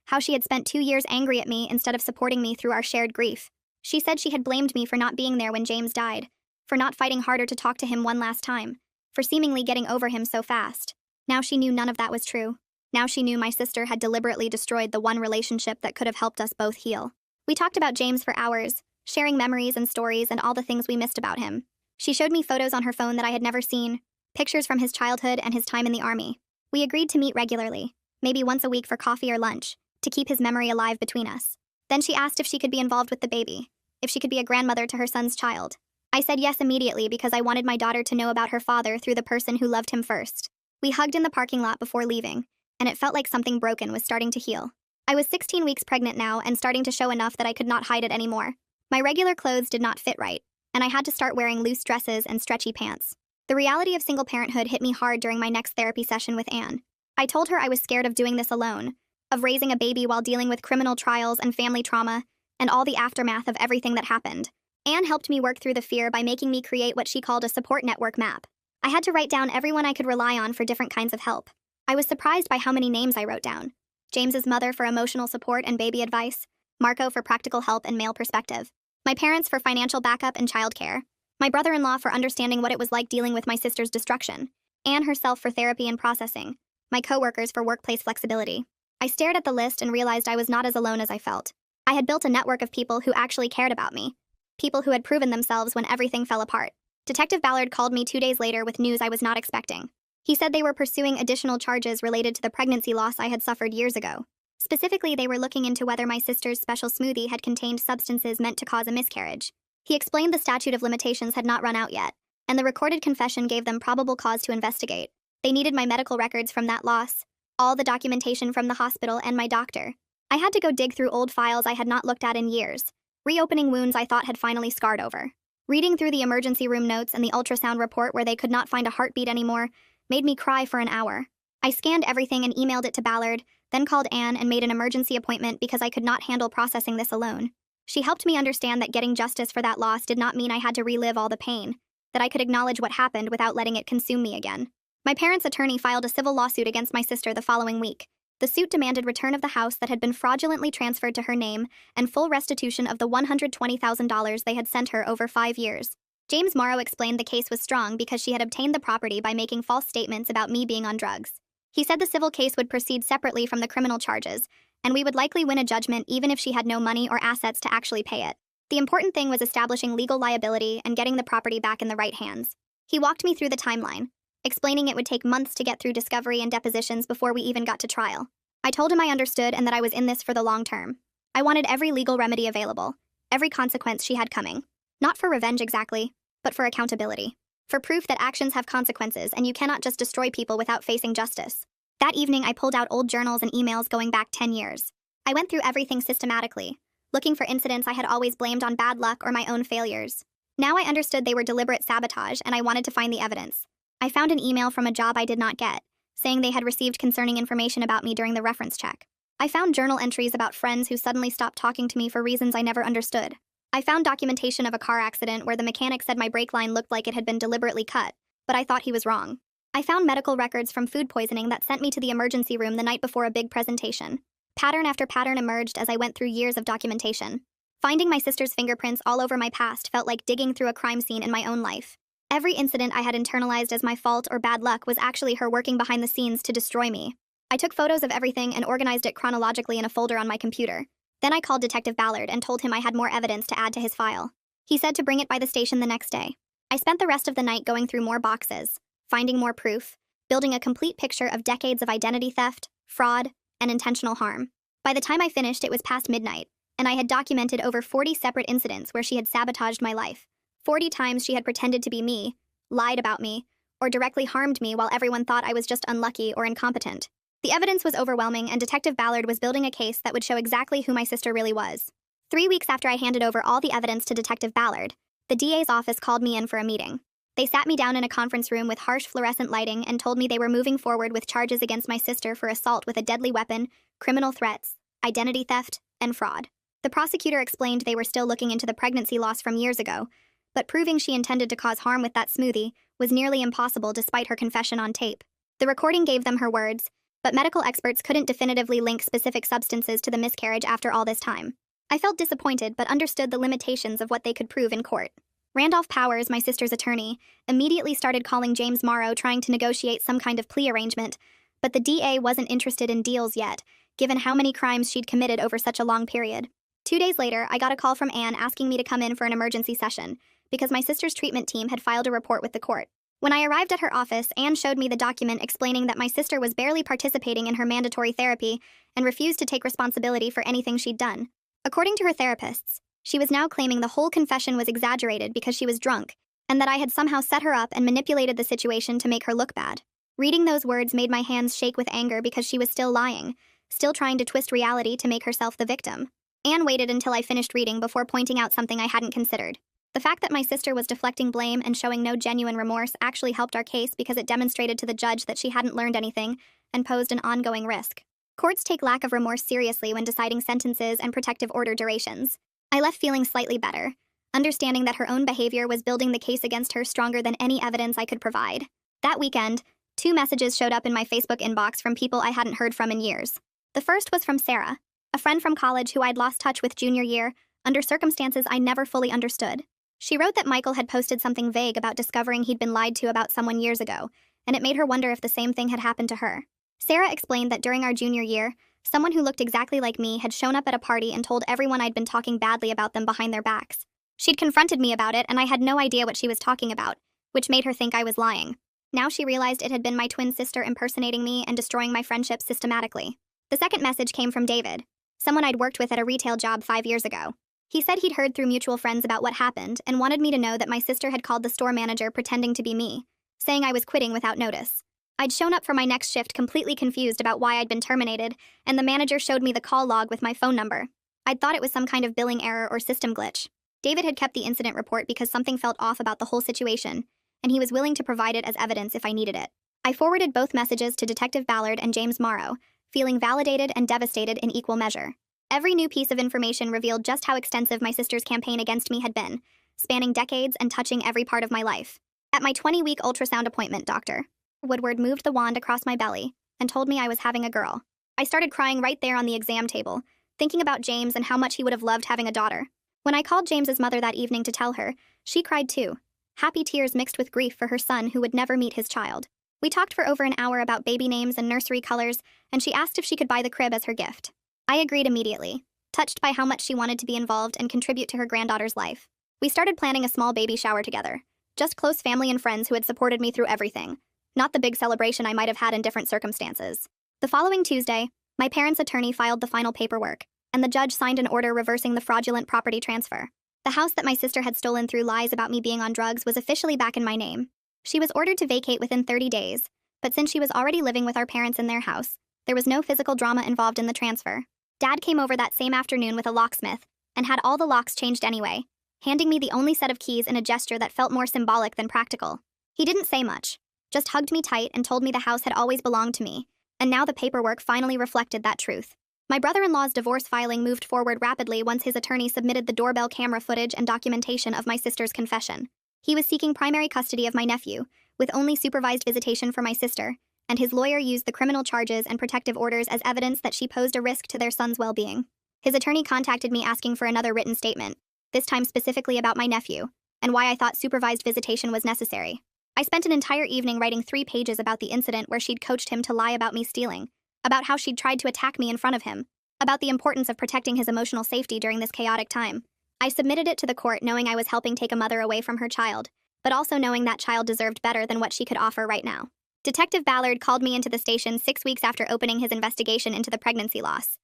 Speaker 1: How she had spent 2 years angry at me instead of supporting me through our shared grief. She said she had blamed me for not being there when James died, for not fighting harder to talk to him one last time, for seemingly getting over him so fast. Now she knew none of that was true. Now she knew my sister had deliberately destroyed the one relationship that could have helped us both heal. We talked about James for hours, sharing memories and stories and all the things we missed about him. She showed me photos on her phone that I had never seen, pictures from his childhood and his time in the army. We agreed to meet regularly, maybe once a week for coffee or lunch, to keep his memory alive between us. Then she asked if she could be involved with the baby, if she could be a grandmother to her son's child. I said yes immediately because I wanted my daughter to know about her father through the person who loved him first. We hugged in the parking lot before leaving, and it felt like something broken was starting to heal. I was 16 weeks pregnant now and starting to show enough that I could not hide it anymore. My regular clothes did not fit right, and I had to start wearing loose dresses and stretchy pants. The reality of single parenthood hit me hard during my next therapy session with Anne. I told her I was scared of doing this alone, of raising a baby while dealing with criminal trials and family trauma, and all the aftermath of everything that happened. Anne helped me work through the fear by making me create what she called a support network map. I had to write down everyone I could rely on for different kinds of help. I was surprised by how many names I wrote down. James's mother for emotional support and baby advice, Marco for practical help and male perspective, my parents for financial backup and childcare, my brother-in-law for understanding what it was like dealing with my sister's destruction, Anne herself for therapy and processing, my coworkers for workplace flexibility. I stared at the list and realized I was not as alone as I felt. I had built a network of people who actually cared about me, people who had proven themselves when everything fell apart. Detective Ballard called me 2 days later with news I was not expecting. He said they were pursuing additional charges related to the pregnancy loss I had suffered years ago. Specifically, they were looking into whether my sister's special smoothie had contained substances meant to cause a miscarriage. He explained the statute of limitations had not run out yet, and the recorded confession gave them probable cause to investigate. They needed my medical records from that loss, all the documentation from the hospital and my doctor. I had to go dig through old files I had not looked at in years, reopening wounds I thought had finally scarred over. Reading through the emergency room notes and the ultrasound report where they could not find a heartbeat anymore made me cry for an hour. I scanned everything and emailed it to Ballard, then called Anne and made an emergency appointment because I could not handle processing this alone. She helped me understand that getting justice for that loss did not mean I had to relive all the pain, that I could acknowledge what happened without letting it consume me again. My parents' attorney filed a civil lawsuit against my sister the following week. The suit demanded return of the house that had been fraudulently transferred to her name and full restitution of the $120,000 they had sent her over 5 years. James Morrow explained the case was strong because she had obtained the property by making false statements about me being on drugs. He said the civil case would proceed separately from the criminal charges, and we would likely win a judgment even if she had no money or assets to actually pay it. The important thing was establishing legal liability and getting the property back in the right hands. He walked me through the timeline, explaining it would take months to get through discovery and depositions before we even got to trial. I told him I understood and that I was in this for the long term. I wanted every legal remedy available, every consequence she had coming. Not for revenge exactly, but for accountability. For proof that actions have consequences and you cannot just destroy people without facing justice. That evening, I pulled out old journals and emails going back 10 years. I went through everything systematically, looking for incidents I had always blamed on bad luck or my own failures. Now I understood they were deliberate sabotage and I wanted to find the evidence. I found an email from a job I did not get, saying they had received concerning information about me during the reference check. I found journal entries about friends who suddenly stopped talking to me for reasons I never understood. I found documentation of a car accident where the mechanic said my brake line looked like it had been deliberately cut, but I thought he was wrong. I found medical records from food poisoning that sent me to the emergency room the night before a big presentation. Pattern after pattern emerged as I went through years of documentation. Finding my sister's fingerprints all over my past felt like digging through a crime scene in my own life. Every incident I had internalized as my fault or bad luck was actually her working behind the scenes to destroy me. I took photos of everything and organized it chronologically in a folder on my computer. Then I called Detective Ballard and told him I had more evidence to add to his file. He said to bring it by the station the next day. I spent the rest of the night going through more boxes, finding more proof, building a complete picture of decades of identity theft, fraud, and intentional harm. By the time I finished, it was past midnight, and I had documented over 40 separate incidents where she had sabotaged my life. 40 times she had pretended to be me, lied about me, or directly harmed me while everyone thought I was just unlucky or incompetent. The evidence was overwhelming, and Detective Ballard was building a case that would show exactly who my sister really was. 3 weeks after I handed over all the evidence to Detective Ballard, the DA's office called me in for a meeting. They sat me down in a conference room with harsh fluorescent lighting and told me they were moving forward with charges against my sister for assault with a deadly weapon, criminal threats, identity theft, and fraud. The prosecutor explained they were still looking into the pregnancy loss from years ago, but proving she intended to cause harm with that smoothie was nearly impossible despite her confession on tape. The recording gave them her words, but medical experts couldn't definitively link specific substances to the miscarriage after all this time. I felt disappointed but understood the limitations of what they could prove in court. Randolph Powers, my sister's attorney, immediately started calling James Morrow trying to negotiate some kind of plea arrangement, but the DA wasn't interested in deals yet, given how many crimes she'd committed over such a long period. 2 days later, I got a call from Anne asking me to come in for an emergency session, because my sister's treatment team had filed a report with the court. When I arrived at her office, Anne showed me the document explaining that my sister was barely participating in her mandatory therapy and refused to take responsibility for anything she'd done. According to her therapists, she was now claiming the whole confession was exaggerated because she was drunk, and that I had somehow set her up and manipulated the situation to make her look bad. Reading those words made my hands shake with anger because she was still lying, still trying to twist reality to make herself the victim. Anne waited until I finished reading before pointing out something I hadn't considered. The fact that my sister was deflecting blame and showing no genuine remorse actually helped our case because it demonstrated to the judge that she hadn't learned anything and posed an ongoing risk. Courts take lack of remorse seriously when deciding sentences and protective order durations. I left feeling slightly better, understanding that her own behavior was building the case against her stronger than any evidence I could provide. That weekend, 2 messages showed up in my Facebook inbox from people I hadn't heard from in years. The first was from Sarah, a friend from college who I'd lost touch with junior year, under circumstances I never fully understood. She wrote that Michael had posted something vague about discovering he'd been lied to about someone years ago, and it made her wonder if the same thing had happened to her. Sarah explained that during our junior year, someone who looked exactly like me had shown up at a party and told everyone I'd been talking badly about them behind their backs. She'd confronted me about it, and I had no idea what she was talking about, which made her think I was lying. Now she realized it had been my twin sister impersonating me and destroying my friendships systematically. The second message came from David, someone I'd worked with at a retail job 5 years ago. He said he'd heard through mutual friends about what happened and wanted me to know that my sister had called the store manager pretending to be me, saying I was quitting without notice. I'd shown up for my next shift completely confused about why I'd been terminated, and the manager showed me the call log with my phone number. I'd thought it was some kind of billing error or system glitch. David had kept the incident report because something felt off about the whole situation, and he was willing to provide it as evidence if I needed it. I forwarded both messages to Detective Ballard and James Morrow, feeling validated and devastated in equal measure. Every new piece of information revealed just how extensive my sister's campaign against me had been, spanning decades and touching every part of my life. At my 20-week ultrasound appointment, Dr. Woodward moved the wand across my belly and told me I was having a girl. I started crying right there on the exam table, thinking about James and how much he would have loved having a daughter. When I called James's mother that evening to tell her, she cried too, happy tears mixed with grief for her son who would never meet his child. We talked for over an hour about baby names and nursery colors, and she asked if she could buy the crib as her gift. I agreed immediately, touched by how much she wanted to be involved and contribute to her granddaughter's life. We started planning a small baby shower together, just close family and friends who had supported me through everything, not the big celebration I might have had in different circumstances. The following Tuesday, my parents' attorney filed the final paperwork, and the judge signed an order reversing the fraudulent property transfer. The house that my sister had stolen through lies about me being on drugs was officially back in my name. She was ordered to vacate within 30 days, but since she was already living with our parents in their house, there was no physical drama involved in the transfer. Dad came over that same afternoon with a locksmith and had all the locks changed anyway, handing me the only set of keys in a gesture that felt more symbolic than practical. He didn't say much, just hugged me tight and told me the house had always belonged to me, and now the paperwork finally reflected that truth. My brother-in-law's divorce filing moved forward rapidly once his attorney submitted the doorbell camera footage and documentation of my sister's confession. He was seeking primary custody of my nephew, with only supervised visitation for my sister, and his lawyer used the criminal charges and protective orders as evidence that she posed a risk to their son's well-being. His attorney contacted me asking for another written statement, this time specifically about my nephew, and why I thought supervised visitation was necessary. I spent an entire evening writing 3 pages about the incident where she'd coached him to lie about me stealing, about how she'd tried to attack me in front of him, about the importance of protecting his emotional safety during this chaotic time. I submitted it to the court knowing I was helping take a mother away from her child, but also knowing that child deserved better than what she could offer right now. Detective Ballard called me into the station 6 weeks after opening his investigation into the pregnancy loss.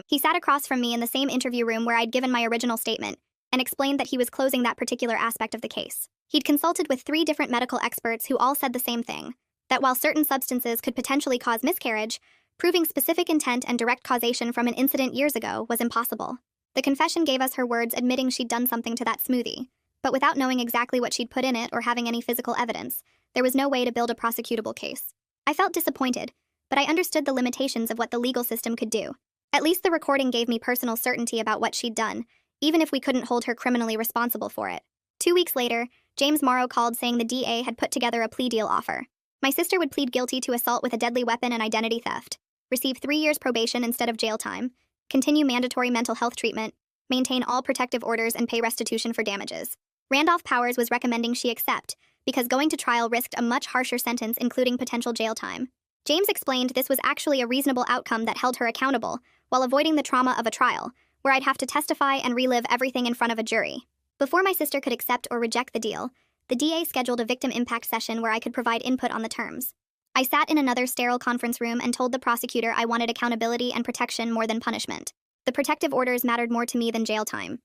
Speaker 1: He sat across from me in the same interview room where I'd given my original statement and explained that he was closing that particular aspect of the case. He'd consulted with 3 different medical experts who all said the same thing, that while certain substances could potentially cause miscarriage, proving specific intent and direct causation from an incident years ago was impossible. The confession gave us her words admitting she'd done something to that smoothie, but without knowing exactly what she'd put in it or having any physical evidence, there was no way to build a prosecutable case. I felt disappointed, but I understood the limitations of what the legal system could do. At least the recording gave me personal certainty about what she'd done, even if we couldn't hold her criminally responsible for it. 2 weeks later, James Morrow called saying the DA had put together a plea deal offer. My sister would plead guilty to assault with a deadly weapon and identity theft, receive 3 years probation instead of jail time, continue mandatory mental health treatment, maintain all protective orders, and pay restitution for damages. Randolph Powers was recommending she accept, because going to trial risked a much harsher sentence, including potential jail time. James explained this was actually a reasonable outcome that held her accountable, while avoiding the trauma of a trial, where I'd have to testify and relive everything in front of a jury. Before my sister could accept or reject the deal, the DA scheduled a victim impact session where I could provide input on the terms. I sat in another sterile conference room and told the prosecutor I wanted accountability and protection more than punishment. The protective orders mattered more to me than jail time.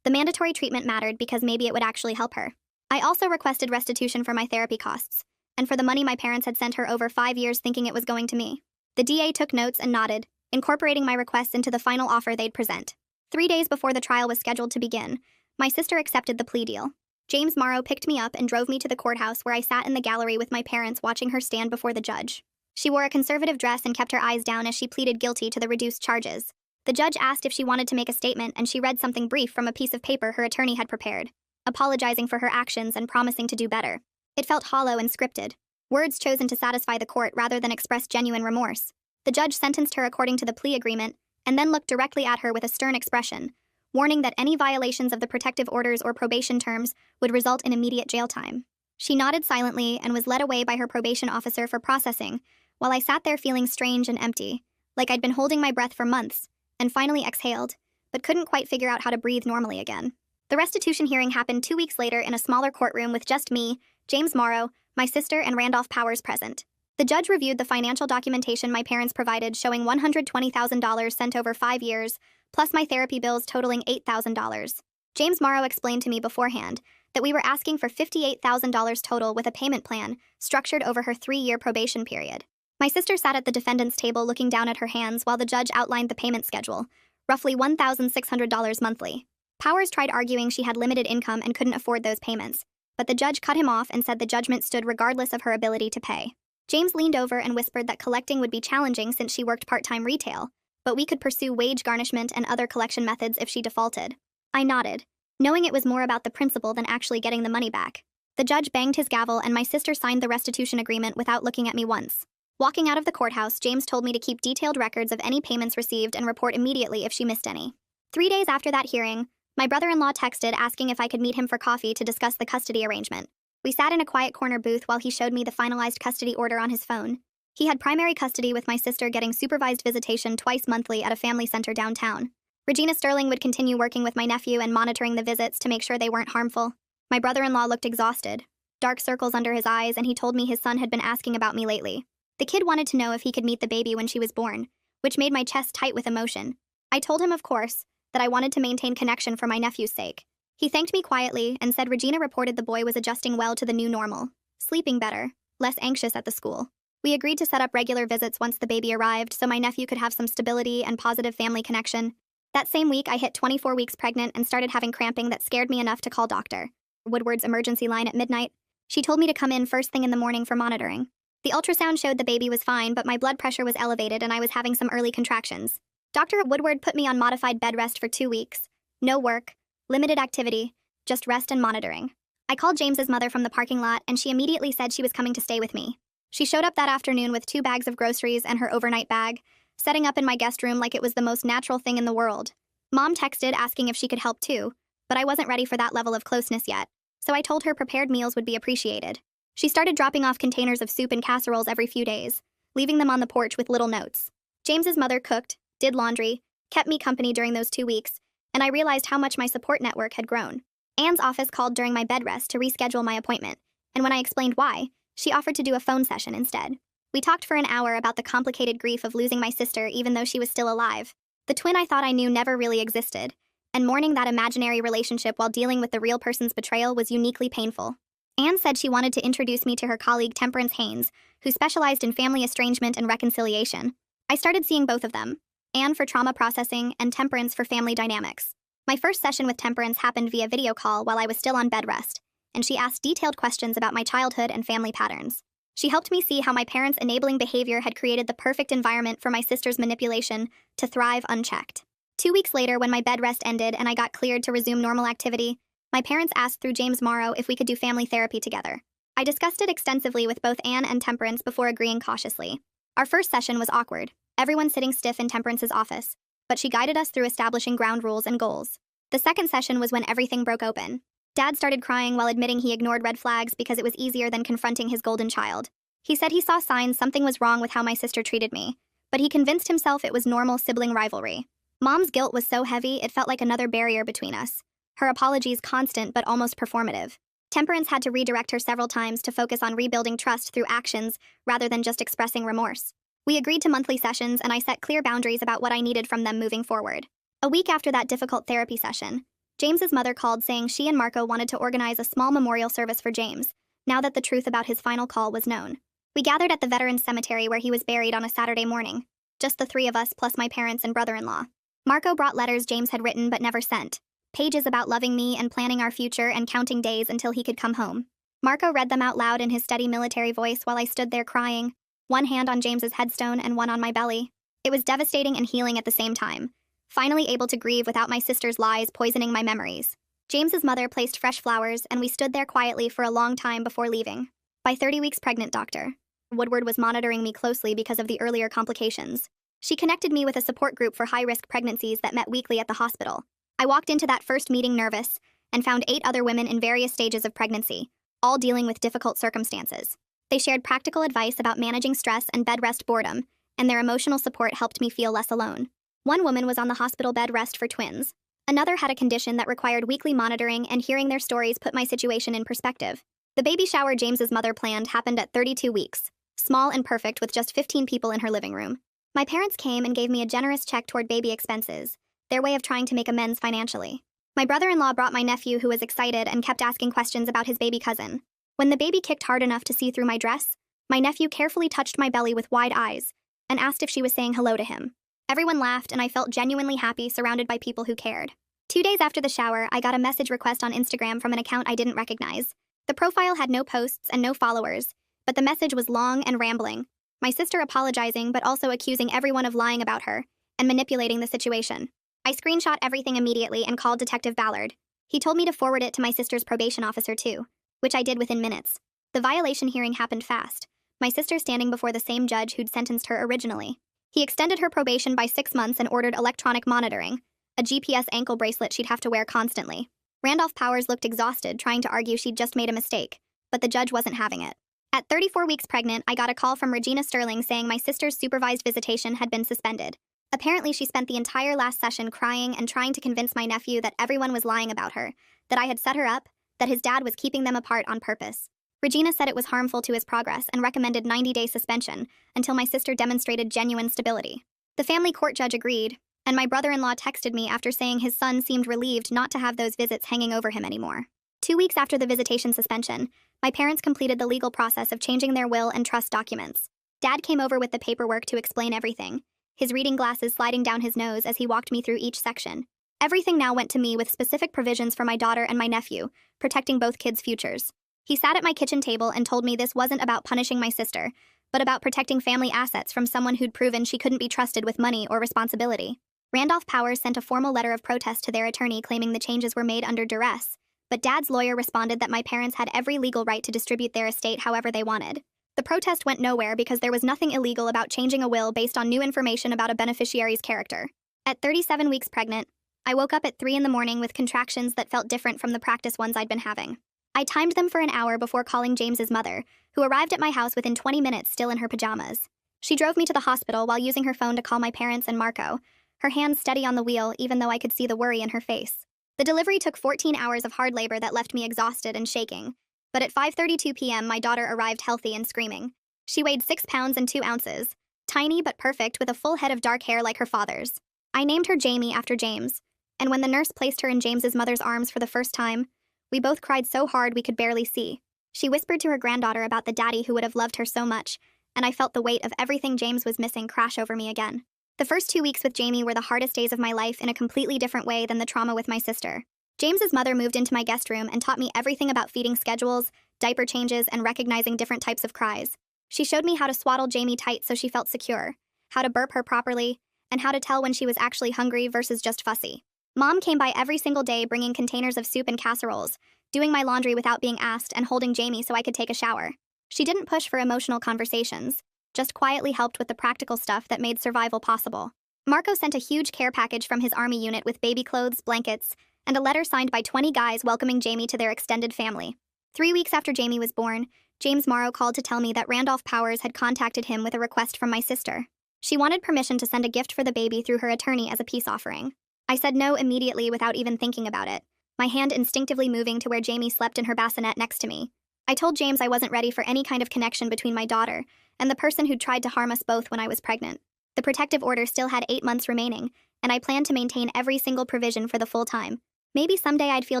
Speaker 1: The mandatory treatment mattered because maybe it would actually help her. I also requested restitution for my therapy costs, and for the money my parents had sent her over 5 years thinking it was going to me. The DA took notes and nodded, incorporating my requests into the final offer they'd present. 3 days before the trial was scheduled to begin, my sister accepted the plea deal. James Morrow picked me up and drove me to the courthouse where I sat in the gallery with my parents watching her stand before the judge. She wore a conservative dress and kept her eyes down as she pleaded guilty to the reduced charges. The judge asked if she wanted to make a statement, and she read something brief from a piece of paper her attorney had prepared, apologizing for her actions and promising to do better. It felt hollow and scripted, words chosen to satisfy the court rather than express genuine remorse. The judge sentenced her according to the plea agreement, and then looked directly at her with a stern expression, warning that any violations of the protective orders or probation terms would result in immediate jail time. She nodded silently and was led away by her probation officer for processing, while I sat there feeling strange and empty, like I'd been holding my breath for months, and finally exhaled, but couldn't quite figure out how to breathe normally again. The restitution hearing happened 2 weeks later in a smaller courtroom with just me, James Morrow, my sister, and Randolph Powers present. The judge reviewed the financial documentation my parents provided showing $120,000 sent over 5 years, plus my therapy bills totaling $8,000. James Morrow explained to me beforehand that we were asking for $58,000 total with a payment plan structured over her 3-year probation period. My sister sat at the defendant's table looking down at her hands while the judge outlined the payment schedule, roughly $1,600 monthly. Powers tried arguing she had limited income and couldn't afford those payments, but the judge cut him off and said the judgment stood regardless of her ability to pay. James leaned over and whispered that collecting would be challenging since she worked part-time retail, but we could pursue wage garnishment and other collection methods if she defaulted. I nodded, knowing it was more about the principle than actually getting the money back. The judge banged his gavel and my sister signed the restitution agreement without looking at me once. Walking out of the courthouse, James told me to keep detailed records of any payments received and report immediately if she missed any. 3 days after that hearing, my brother-in-law texted asking if I could meet him for coffee to discuss the custody arrangement. We sat in a quiet corner booth while he showed me the finalized custody order on his phone. He had primary custody with my sister getting supervised visitation twice monthly at a family center downtown. Regina Sterling would continue working with my nephew and monitoring the visits to make sure they weren't harmful. My brother-in-law looked exhausted, dark circles under his eyes, and he told me his son had been asking about me lately. The kid wanted to know if he could meet the baby when she was born, which made my chest tight with emotion. I told him, of course, that I wanted to maintain connection for my nephew's sake. He thanked me quietly and said Regina reported the boy was adjusting well to the new normal, sleeping better, less anxious at the school. We agreed to set up regular visits once the baby arrived so my nephew could have some stability and positive family connection. That same week, I hit 24 weeks pregnant and started having cramping that scared me enough to call Dr. Woodward's emergency line at midnight. She told me to come in first thing in the morning for monitoring. The ultrasound showed the baby was fine, but my blood pressure was elevated and I was having some early contractions. Dr. Woodward put me on modified bed rest for 2 weeks. No work, limited activity, just rest and monitoring. I called James's mother from the parking lot and she immediately said she was coming to stay with me. She showed up that afternoon with 2 bags of groceries and her overnight bag, setting up in my guest room like it was the most natural thing in the world. Mom texted asking if she could help too, but I wasn't ready for that level of closeness yet. so I told her prepared meals would be appreciated. She started dropping off containers of soup and casseroles every few days, leaving them on the porch with little notes. James's mother cooked, did laundry, kept me company during those 2 weeks, and I realized how much my support network had grown. Anne's office called during my bed rest to reschedule my appointment, and when I explained why, she offered to do a phone session instead. We talked for an hour about the complicated grief of losing my sister even though she was still alive. The twin I thought I knew never really existed, and mourning that imaginary relationship while dealing with the real person's betrayal was uniquely painful. Anne said she wanted to introduce me to her colleague Temperance Haynes, who specialized in family estrangement and reconciliation. I started seeing both of them, Anne for trauma processing and Temperance for family dynamics. My first session with Temperance happened via video call while I was still on bed rest, and she asked detailed questions about my childhood and family patterns. She helped me see how my parents' enabling behavior had created the perfect environment for my sister's manipulation to thrive unchecked. 2 weeks later, when my bed rest ended and I got cleared to resume normal activity, my parents asked through James Morrow if we could do family therapy together. I discussed it extensively with both Anne and Temperance before agreeing cautiously. Our first session was awkward, everyone sitting stiff in Temperance's office, but she guided us through establishing ground rules and goals. The second session was when everything broke open. Dad started crying while admitting he ignored red flags because it was easier than confronting his golden child. He said he saw signs something was wrong with how my sister treated me, but he convinced himself it was normal sibling rivalry. Mom's guilt was so heavy it felt like another barrier between us. Her apologies constant but almost performative. Temperance had to redirect her several times to focus on rebuilding trust through actions rather than just expressing remorse. We agreed to monthly sessions and I set clear boundaries about what I needed from them moving forward. A week after that difficult therapy session, James's mother called saying she and Marco wanted to organize a small memorial service for James, now that the truth about his final call was known. We gathered at the Veterans Cemetery where he was buried on a Saturday morning, just the 3 of us plus my parents and brother-in-law. Marco brought letters James had written but never sent, pages about loving me and planning our future and counting days until he could come home. Marco read them out loud in his steady military voice while I stood there crying, one hand on James's headstone and one on my belly. It was devastating and healing at the same time, finally able to grieve without my sister's lies poisoning my memories. James's mother placed fresh flowers and we stood there quietly for a long time before leaving. By 30 weeks pregnant, Dr. Woodward was monitoring me closely because of the earlier complications. She connected me with a support group for high-risk pregnancies that met weekly at the hospital. I walked into that first meeting nervous and found 8 other women in various stages of pregnancy, all dealing with difficult circumstances. They shared practical advice about managing stress and bed rest boredom, and their emotional support helped me feel less alone. One woman was on the hospital bed rest for twins. Another had a condition that required weekly monitoring, and hearing their stories put my situation in perspective. The baby shower James's mother planned happened at 32 weeks, small and perfect with just 15 people in her living room. My parents came and gave me a generous check toward baby expenses, their way of trying to make amends financially. My brother-in-law brought my nephew who was excited and kept asking questions about his baby cousin. When the baby kicked hard enough to see through my dress, my nephew carefully touched my belly with wide eyes and asked if she was saying hello to him. Everyone laughed and I felt genuinely happy surrounded by people who cared. 2 days after the shower, I got a message request on Instagram from an account I didn't recognize. The profile had no posts and no followers, but the message was long and rambling. My sister apologizing but also accusing everyone of lying about her and manipulating the situation. I screenshot everything immediately and called Detective Ballard. He told me to forward it to my sister's probation officer too, which I did within minutes. The violation hearing happened fast, my sister standing before the same judge who'd sentenced her originally. He extended her probation by 6 months and ordered electronic monitoring, a GPS ankle bracelet she'd have to wear constantly. Randolph Powers looked exhausted, trying to argue she'd just made a mistake, but the judge wasn't having it. At 34 weeks pregnant, I got a call from Regina Sterling saying my sister's supervised visitation had been suspended. Apparently, she spent the entire last session crying and trying to convince my nephew that everyone was lying about her, that I had set her up, that his dad was keeping them apart on purpose. Regina said it was harmful to his progress and recommended 90-day suspension until my sister demonstrated genuine stability. The family court judge agreed, and my brother-in-law texted me after saying his son seemed relieved not to have those visits hanging over him anymore. 2 weeks after the visitation suspension, my parents completed the legal process of changing their will and trust documents. Dad came over with the paperwork to explain everything, his reading glasses sliding down his nose as he walked me through each section. Everything now went to me with specific provisions for my daughter and my nephew, protecting both kids' futures. He sat at my kitchen table and told me this wasn't about punishing my sister, but about protecting family assets from someone who'd proven she couldn't be trusted with money or responsibility. Randolph Powers sent a formal letter of protest to their attorney claiming the changes were made under duress, but Dad's lawyer responded that my parents had every legal right to distribute their estate however they wanted. The protest went nowhere because there was nothing illegal about changing a will based on new information about a beneficiary's character. At 37 weeks pregnant, I woke up at 3 in the morning with contractions that felt different from the practice ones I'd been having. I timed them for an hour before calling James's mother, who arrived at my house within 20 minutes still in her pajamas. She drove me to the hospital while using her phone to call my parents and Marco, her hands steady on the wheel even though I could see the worry in her face. The delivery took 14 hours of hard labor that left me exhausted and shaking. But at 5:32 p.m. my daughter arrived healthy and screaming. She weighed 6 pounds and 2 ounces, tiny but perfect with a full head of dark hair like her father's. I named her Jamie after James, and when the nurse placed her in James's mother's arms for the first time, we both cried so hard we could barely see. She whispered to her granddaughter about the daddy who would have loved her so much, and I felt the weight of everything James was missing crash over me again. The first 2 weeks with Jamie were the hardest days of my life in a completely different way than the trauma with my sister. James's mother moved into my guest room and taught me everything about feeding schedules, diaper changes, and recognizing different types of cries. She showed me how to swaddle Jamie tight so she felt secure, how to burp her properly, and how to tell when she was actually hungry versus just fussy. Mom came by every single day bringing containers of soup and casseroles, doing my laundry without being asked, and holding Jamie so I could take a shower. She didn't push for emotional conversations, just quietly helped with the practical stuff that made survival possible. Marco sent a huge care package from his army unit with baby clothes, blankets, and a letter signed by 20 guys welcoming Jamie to their extended family. 3 weeks after Jamie was born, James Morrow called to tell me that Randolph Powers had contacted him with a request from my sister. She wanted permission to send a gift for the baby through her attorney as a peace offering. I said no immediately without even thinking about it, my hand instinctively moving to where Jamie slept in her bassinet next to me. I told James I wasn't ready for any kind of connection between my daughter and the person who'd tried to harm us both when I was pregnant. The protective order still had 8 months remaining, and I planned to maintain every single provision for the full time. Maybe someday I'd feel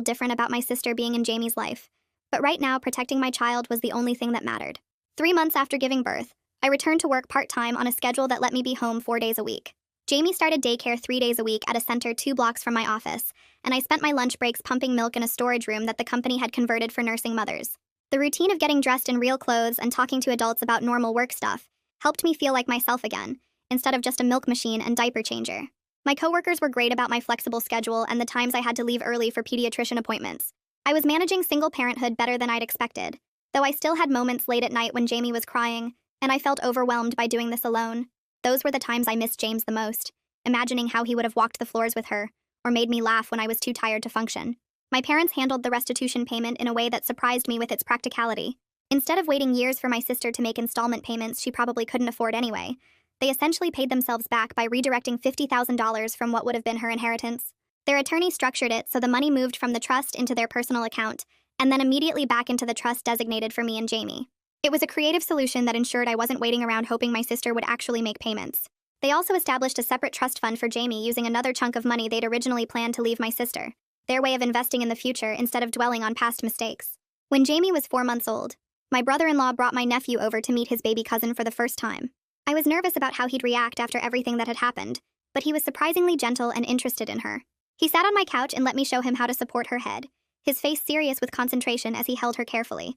Speaker 1: different about my sister being in Jamie's life, but right now protecting my child was the only thing that mattered. 3 months after giving birth, I returned to work part-time on a schedule that let me be home 4 days a week. Jamie started daycare 3 days a week at a center 2 blocks from my office, and I spent my lunch breaks pumping milk in a storage room that the company had converted for nursing mothers. The routine of getting dressed in real clothes and talking to adults about normal work stuff helped me feel like myself again, instead of just a milk machine and diaper changer. My coworkers were great about my flexible schedule and the times I had to leave early for pediatrician appointments. I was managing single parenthood better than I'd expected, though I still had moments late at night when Jamie was crying, and I felt overwhelmed by doing this alone. Those were the times I missed James the most, imagining how he would have walked the floors with her, or made me laugh when I was too tired to function. My parents handled the restitution payment in a way that surprised me with its practicality. Instead of waiting years for my sister to make installment payments she probably couldn't afford anyway, they essentially paid themselves back by redirecting $50,000 from what would have been her inheritance. Their attorney structured it so the money moved from the trust into their personal account, and then immediately back into the trust designated for me and Jamie. It was a creative solution that ensured I wasn't waiting around hoping my sister would actually make payments. They also established a separate trust fund for Jamie using another chunk of money they'd originally planned to leave my sister, their way of investing in the future instead of dwelling on past mistakes. When Jamie was 4 months old, my brother-in-law brought my nephew over to meet his baby cousin for the first time. I was nervous about how he'd react after everything that had happened, but he was surprisingly gentle and interested in her. He sat on my couch and let me show him how to support her head, his face serious with concentration as he held her carefully.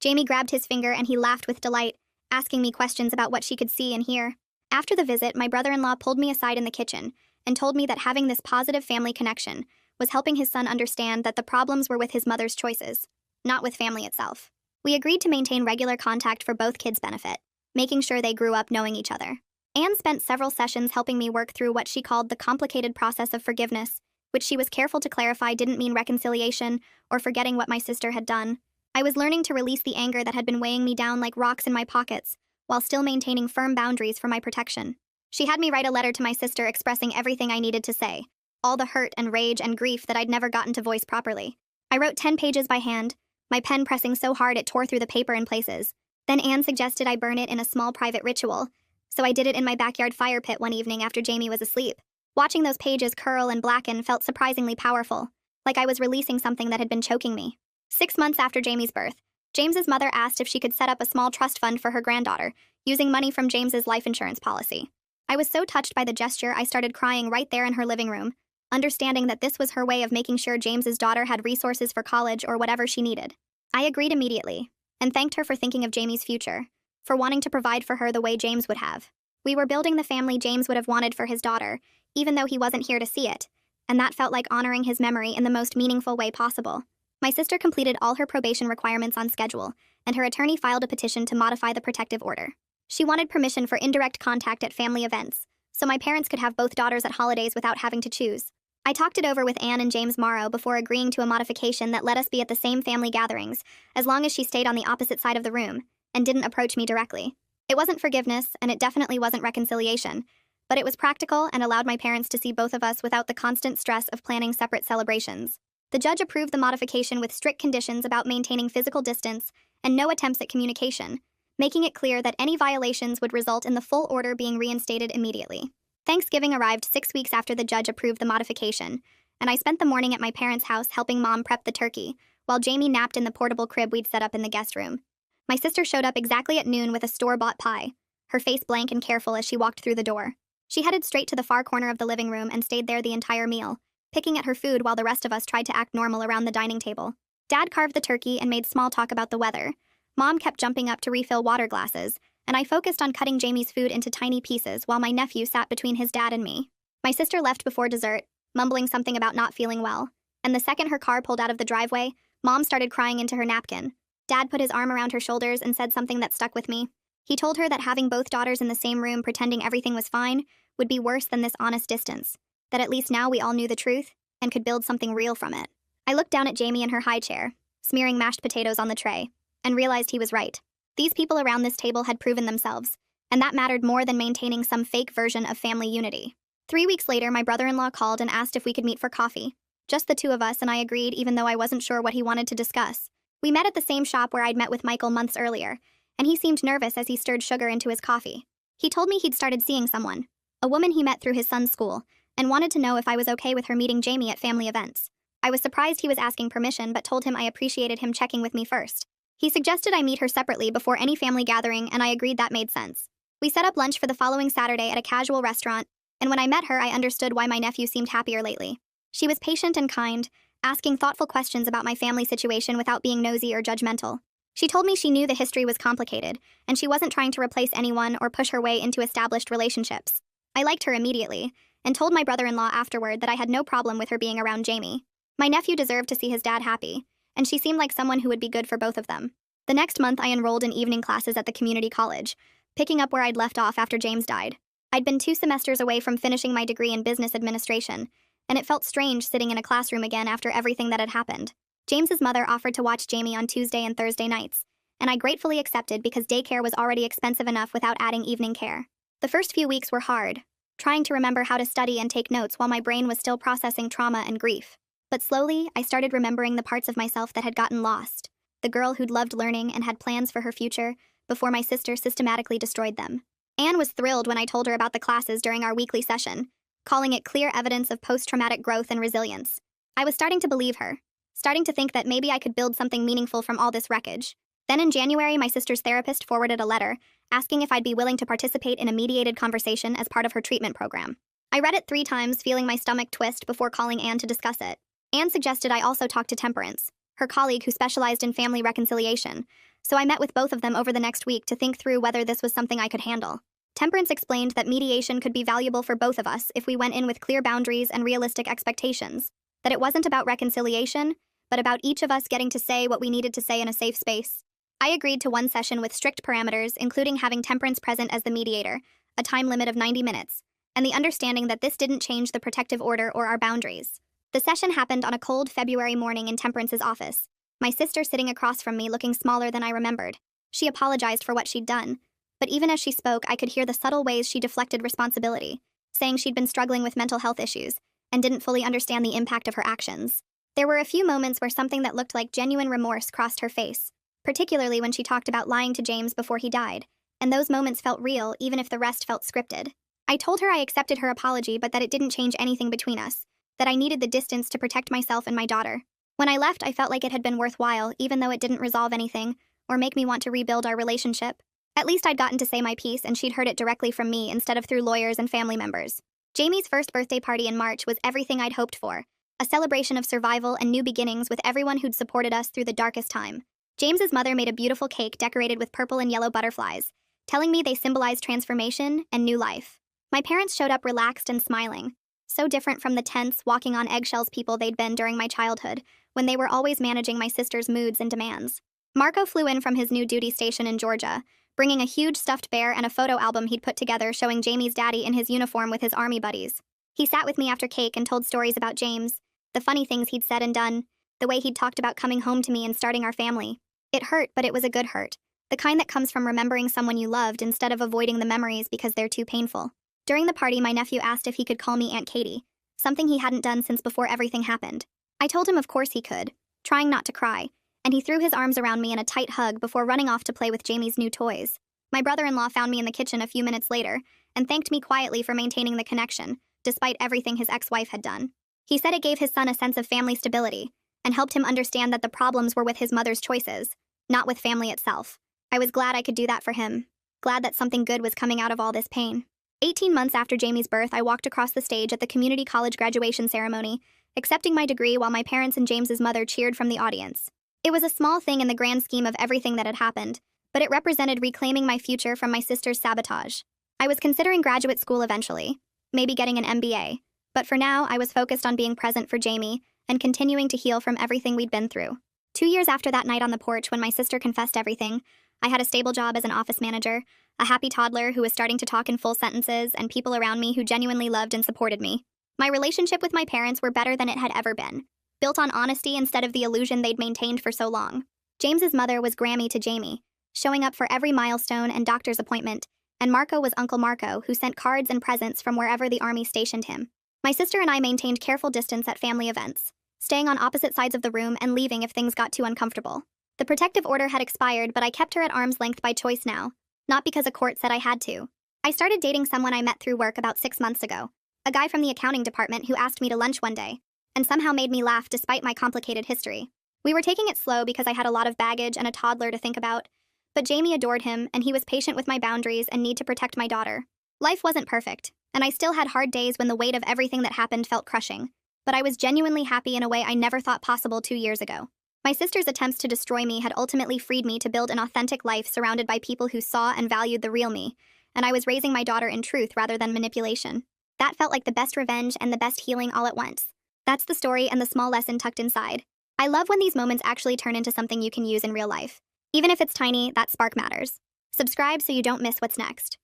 Speaker 1: Jamie grabbed his finger and he laughed with delight, asking me questions about what she could see and hear. After the visit, my brother-in-law pulled me aside in the kitchen and told me that having this positive family connection was helping his son understand that the problems were with his mother's choices, not with family itself. We agreed to maintain regular contact for both kids' benefit, making sure they grew up knowing each other. Anne spent several sessions helping me work through what she called the complicated process of forgiveness, which she was careful to clarify didn't mean reconciliation or forgetting what my sister had done. I was learning to release the anger that had been weighing me down like rocks in my pockets, while still maintaining firm boundaries for my protection. She had me write a letter to my sister expressing everything I needed to say, all the hurt and rage and grief that I'd never gotten to voice properly. I wrote 10 pages by hand, my pen pressing so hard it tore through the paper in places. Then Anne suggested I burn it in a small private ritual, so I did it in my backyard fire pit one evening after Jamie was asleep. Watching those pages curl and blacken felt surprisingly powerful, like I was releasing something that had been choking me. 6 months after Jamie's birth, James's mother asked if she could set up a small trust fund for her granddaughter, using money from James's life insurance policy. I was so touched by the gesture I started crying right there in her living room, understanding that this was her way of making sure James's daughter had resources for college or whatever she needed. I agreed immediately, and thanked her for thinking of Jamie's future, for wanting to provide for her the way James would have. We were building the family James would have wanted for his daughter, even though he wasn't here to see it, and that felt like honoring his memory in the most meaningful way possible. My sister completed all her probation requirements on schedule, and her attorney filed a petition to modify the protective order. She wanted permission for indirect contact at family events, so my parents could have both daughters at holidays without having to choose. I talked it over with Anne and James Morrow before agreeing to a modification that let us be at the same family gatherings, as long as she stayed on the opposite side of the room and didn't approach me directly. It wasn't forgiveness, and it definitely wasn't reconciliation, but it was practical and allowed my parents to see both of us without the constant stress of planning separate celebrations. The judge approved the modification with strict conditions about maintaining physical distance and no attempts at communication, making it clear that any violations would result in the full order being reinstated immediately. Thanksgiving arrived 6 weeks after the judge approved the modification, and I spent the morning at my parents' house helping Mom prep the turkey, while Jamie napped in the portable crib we'd set up in the guest room. My sister showed up exactly at noon with a store-bought pie, her face blank and careful as she walked through the door. She headed straight to the far corner of the living room and stayed there the entire meal, picking at her food while the rest of us tried to act normal around the dining table. Dad carved the turkey and made small talk about the weather. Mom kept jumping up to refill water glasses, and I focused on cutting Jamie's food into tiny pieces while my nephew sat between his dad and me. My sister left before dessert, mumbling something about not feeling well, and the second her car pulled out of the driveway, Mom started crying into her napkin. Dad put his arm around her shoulders and said something that stuck with me. He told her that having both daughters in the same room pretending everything was fine would be worse than this honest distance, that at least now we all knew the truth and could build something real from it. I looked down at Jamie in her high chair, smearing mashed potatoes on the tray, and realized he was right. These people around this table had proven themselves, and that mattered more than maintaining some fake version of family unity. 3 weeks later, my brother-in-law called and asked if we could meet for coffee. Just the two of us, and I agreed even though I wasn't sure what he wanted to discuss. We met at the same shop where I'd met with Michael months earlier, and he seemed nervous as he stirred sugar into his coffee. He told me he'd started seeing someone, a woman he met through his son's school, and wanted to know if I was okay with her meeting Jamie at family events. I was surprised he was asking permission, but told him I appreciated him checking with me first. He suggested I meet her separately before any family gathering, and I agreed that made sense. We set up lunch for the following Saturday at a casual restaurant, and when I met her, I understood why my nephew seemed happier lately. She was patient and kind, asking thoughtful questions about my family situation without being nosy or judgmental. She told me she knew the history was complicated, and she wasn't trying to replace anyone or push her way into established relationships. I liked her immediately, and told my brother-in-law afterward that I had no problem with her being around Jamie. My nephew deserved to see his dad happy, and she seemed like someone who would be good for both of them. The next month, I enrolled in evening classes at the community college, picking up where I'd left off after James died. I'd been 2 semesters away from finishing my degree in business administration, and it felt strange sitting in a classroom again after everything that had happened. James's mother offered to watch Jamie on Tuesday and Thursday nights, and I gratefully accepted because daycare was already expensive enough without adding evening care. The first few weeks were hard, trying to remember how to study and take notes while my brain was still processing trauma and grief. But slowly, I started remembering the parts of myself that had gotten lost. The girl who'd loved learning and had plans for her future before my sister systematically destroyed them. Anne was thrilled when I told her about the classes during our weekly session, calling it clear evidence of post-traumatic growth and resilience. I was starting to believe her, starting to think that maybe I could build something meaningful from all this wreckage. Then in January, my sister's therapist forwarded a letter asking if I'd be willing to participate in a mediated conversation as part of her treatment program. I read it 3 times, feeling my stomach twist before calling Anne to discuss it. Anne suggested I also talk to Temperance, her colleague who specialized in family reconciliation, so I met with both of them over the next week to think through whether this was something I could handle. Temperance explained that mediation could be valuable for both of us if we went in with clear boundaries and realistic expectations, that it wasn't about reconciliation, but about each of us getting to say what we needed to say in a safe space. I agreed to 1 session with strict parameters, including having Temperance present as the mediator, a time limit of 90 minutes, and the understanding that this didn't change the protective order or our boundaries. The session happened on a cold February morning in Temperance's office, my sister sitting across from me looking smaller than I remembered. She apologized for what she'd done, but even as she spoke, I could hear the subtle ways she deflected responsibility, saying she'd been struggling with mental health issues and didn't fully understand the impact of her actions. There were a few moments where something that looked like genuine remorse crossed her face, particularly when she talked about lying to James before he died, and those moments felt real even if the rest felt scripted. I told her I accepted her apology but that it didn't change anything between us, that I needed the distance to protect myself and my daughter. When I left, I felt like it had been worthwhile, even though it didn't resolve anything or make me want to rebuild our relationship. At least I'd gotten to say my piece and she'd heard it directly from me instead of through lawyers and family members. Jamie's first birthday party in March was everything I'd hoped for, a celebration of survival and new beginnings with everyone who'd supported us through the darkest time. James's mother made a beautiful cake decorated with purple and yellow butterflies, telling me they symbolized transformation and new life. My parents showed up relaxed and smiling, so different from the tense, walking on eggshells people they'd been during my childhood, when they were always managing my sister's moods and demands. Marco flew in from his new duty station in Georgia, bringing a huge stuffed bear and a photo album he'd put together showing Jamie's daddy in his uniform with his army buddies. He sat with me after cake and told stories about James, the funny things he'd said and done, the way he'd talked about coming home to me and starting our family. It hurt, but it was a good hurt. The kind that comes from remembering someone you loved instead of avoiding the memories because they're too painful. During the party, my nephew asked if he could call me Aunt Katie, something he hadn't done since before everything happened. I told him of course he could, trying not to cry, and he threw his arms around me in a tight hug before running off to play with Jamie's new toys. My brother-in-law found me in the kitchen a few minutes later and thanked me quietly for maintaining the connection, despite everything his ex-wife had done. He said it gave his son a sense of family stability and helped him understand that the problems were with his mother's choices, not with family itself. I was glad I could do that for him, glad that something good was coming out of all this pain. 18 months after Jamie's birth, I walked across the stage at the community college graduation ceremony, accepting my degree while my parents and James's mother cheered from the audience. It was a small thing in the grand scheme of everything that had happened, but it represented reclaiming my future from my sister's sabotage. I was considering graduate school eventually, maybe getting an MBA, but for now I was focused on being present for Jamie and continuing to heal from everything we'd been through. 2 years after that night on the porch when my sister confessed everything, I had a stable job as an office manager, a happy toddler who was starting to talk in full sentences, and people around me who genuinely loved and supported me. My relationship with my parents were better than it had ever been, built on honesty instead of the illusion they'd maintained for so long. James's mother was Grammy to Jamie, showing up for every milestone and doctor's appointment, and Marco was Uncle Marco, who sent cards and presents from wherever the army stationed him. My sister and I maintained careful distance at family events, staying on opposite sides of the room and leaving if things got too uncomfortable. The protective order had expired, but I kept her at arm's length by choice now, not because a court said I had to. I started dating someone I met through work about 6 months ago, a guy from the accounting department who asked me to lunch one day, and somehow made me laugh despite my complicated history. We were taking it slow because I had a lot of baggage and a toddler to think about, but Jamie adored him, and he was patient with my boundaries and need to protect my daughter. Life wasn't perfect, and I still had hard days when the weight of everything that happened felt crushing, but I was genuinely happy in a way I never thought possible 2 years ago. My sister's attempts to destroy me had ultimately freed me to build an authentic life surrounded by people who saw and valued the real me, and I was raising my daughter in truth rather than manipulation. That felt like the best revenge and the best healing all at once. That's the story and the small lesson tucked inside. I love when these moments actually turn into something you can use in real life. Even if it's tiny, that spark matters. Subscribe so you don't miss what's next.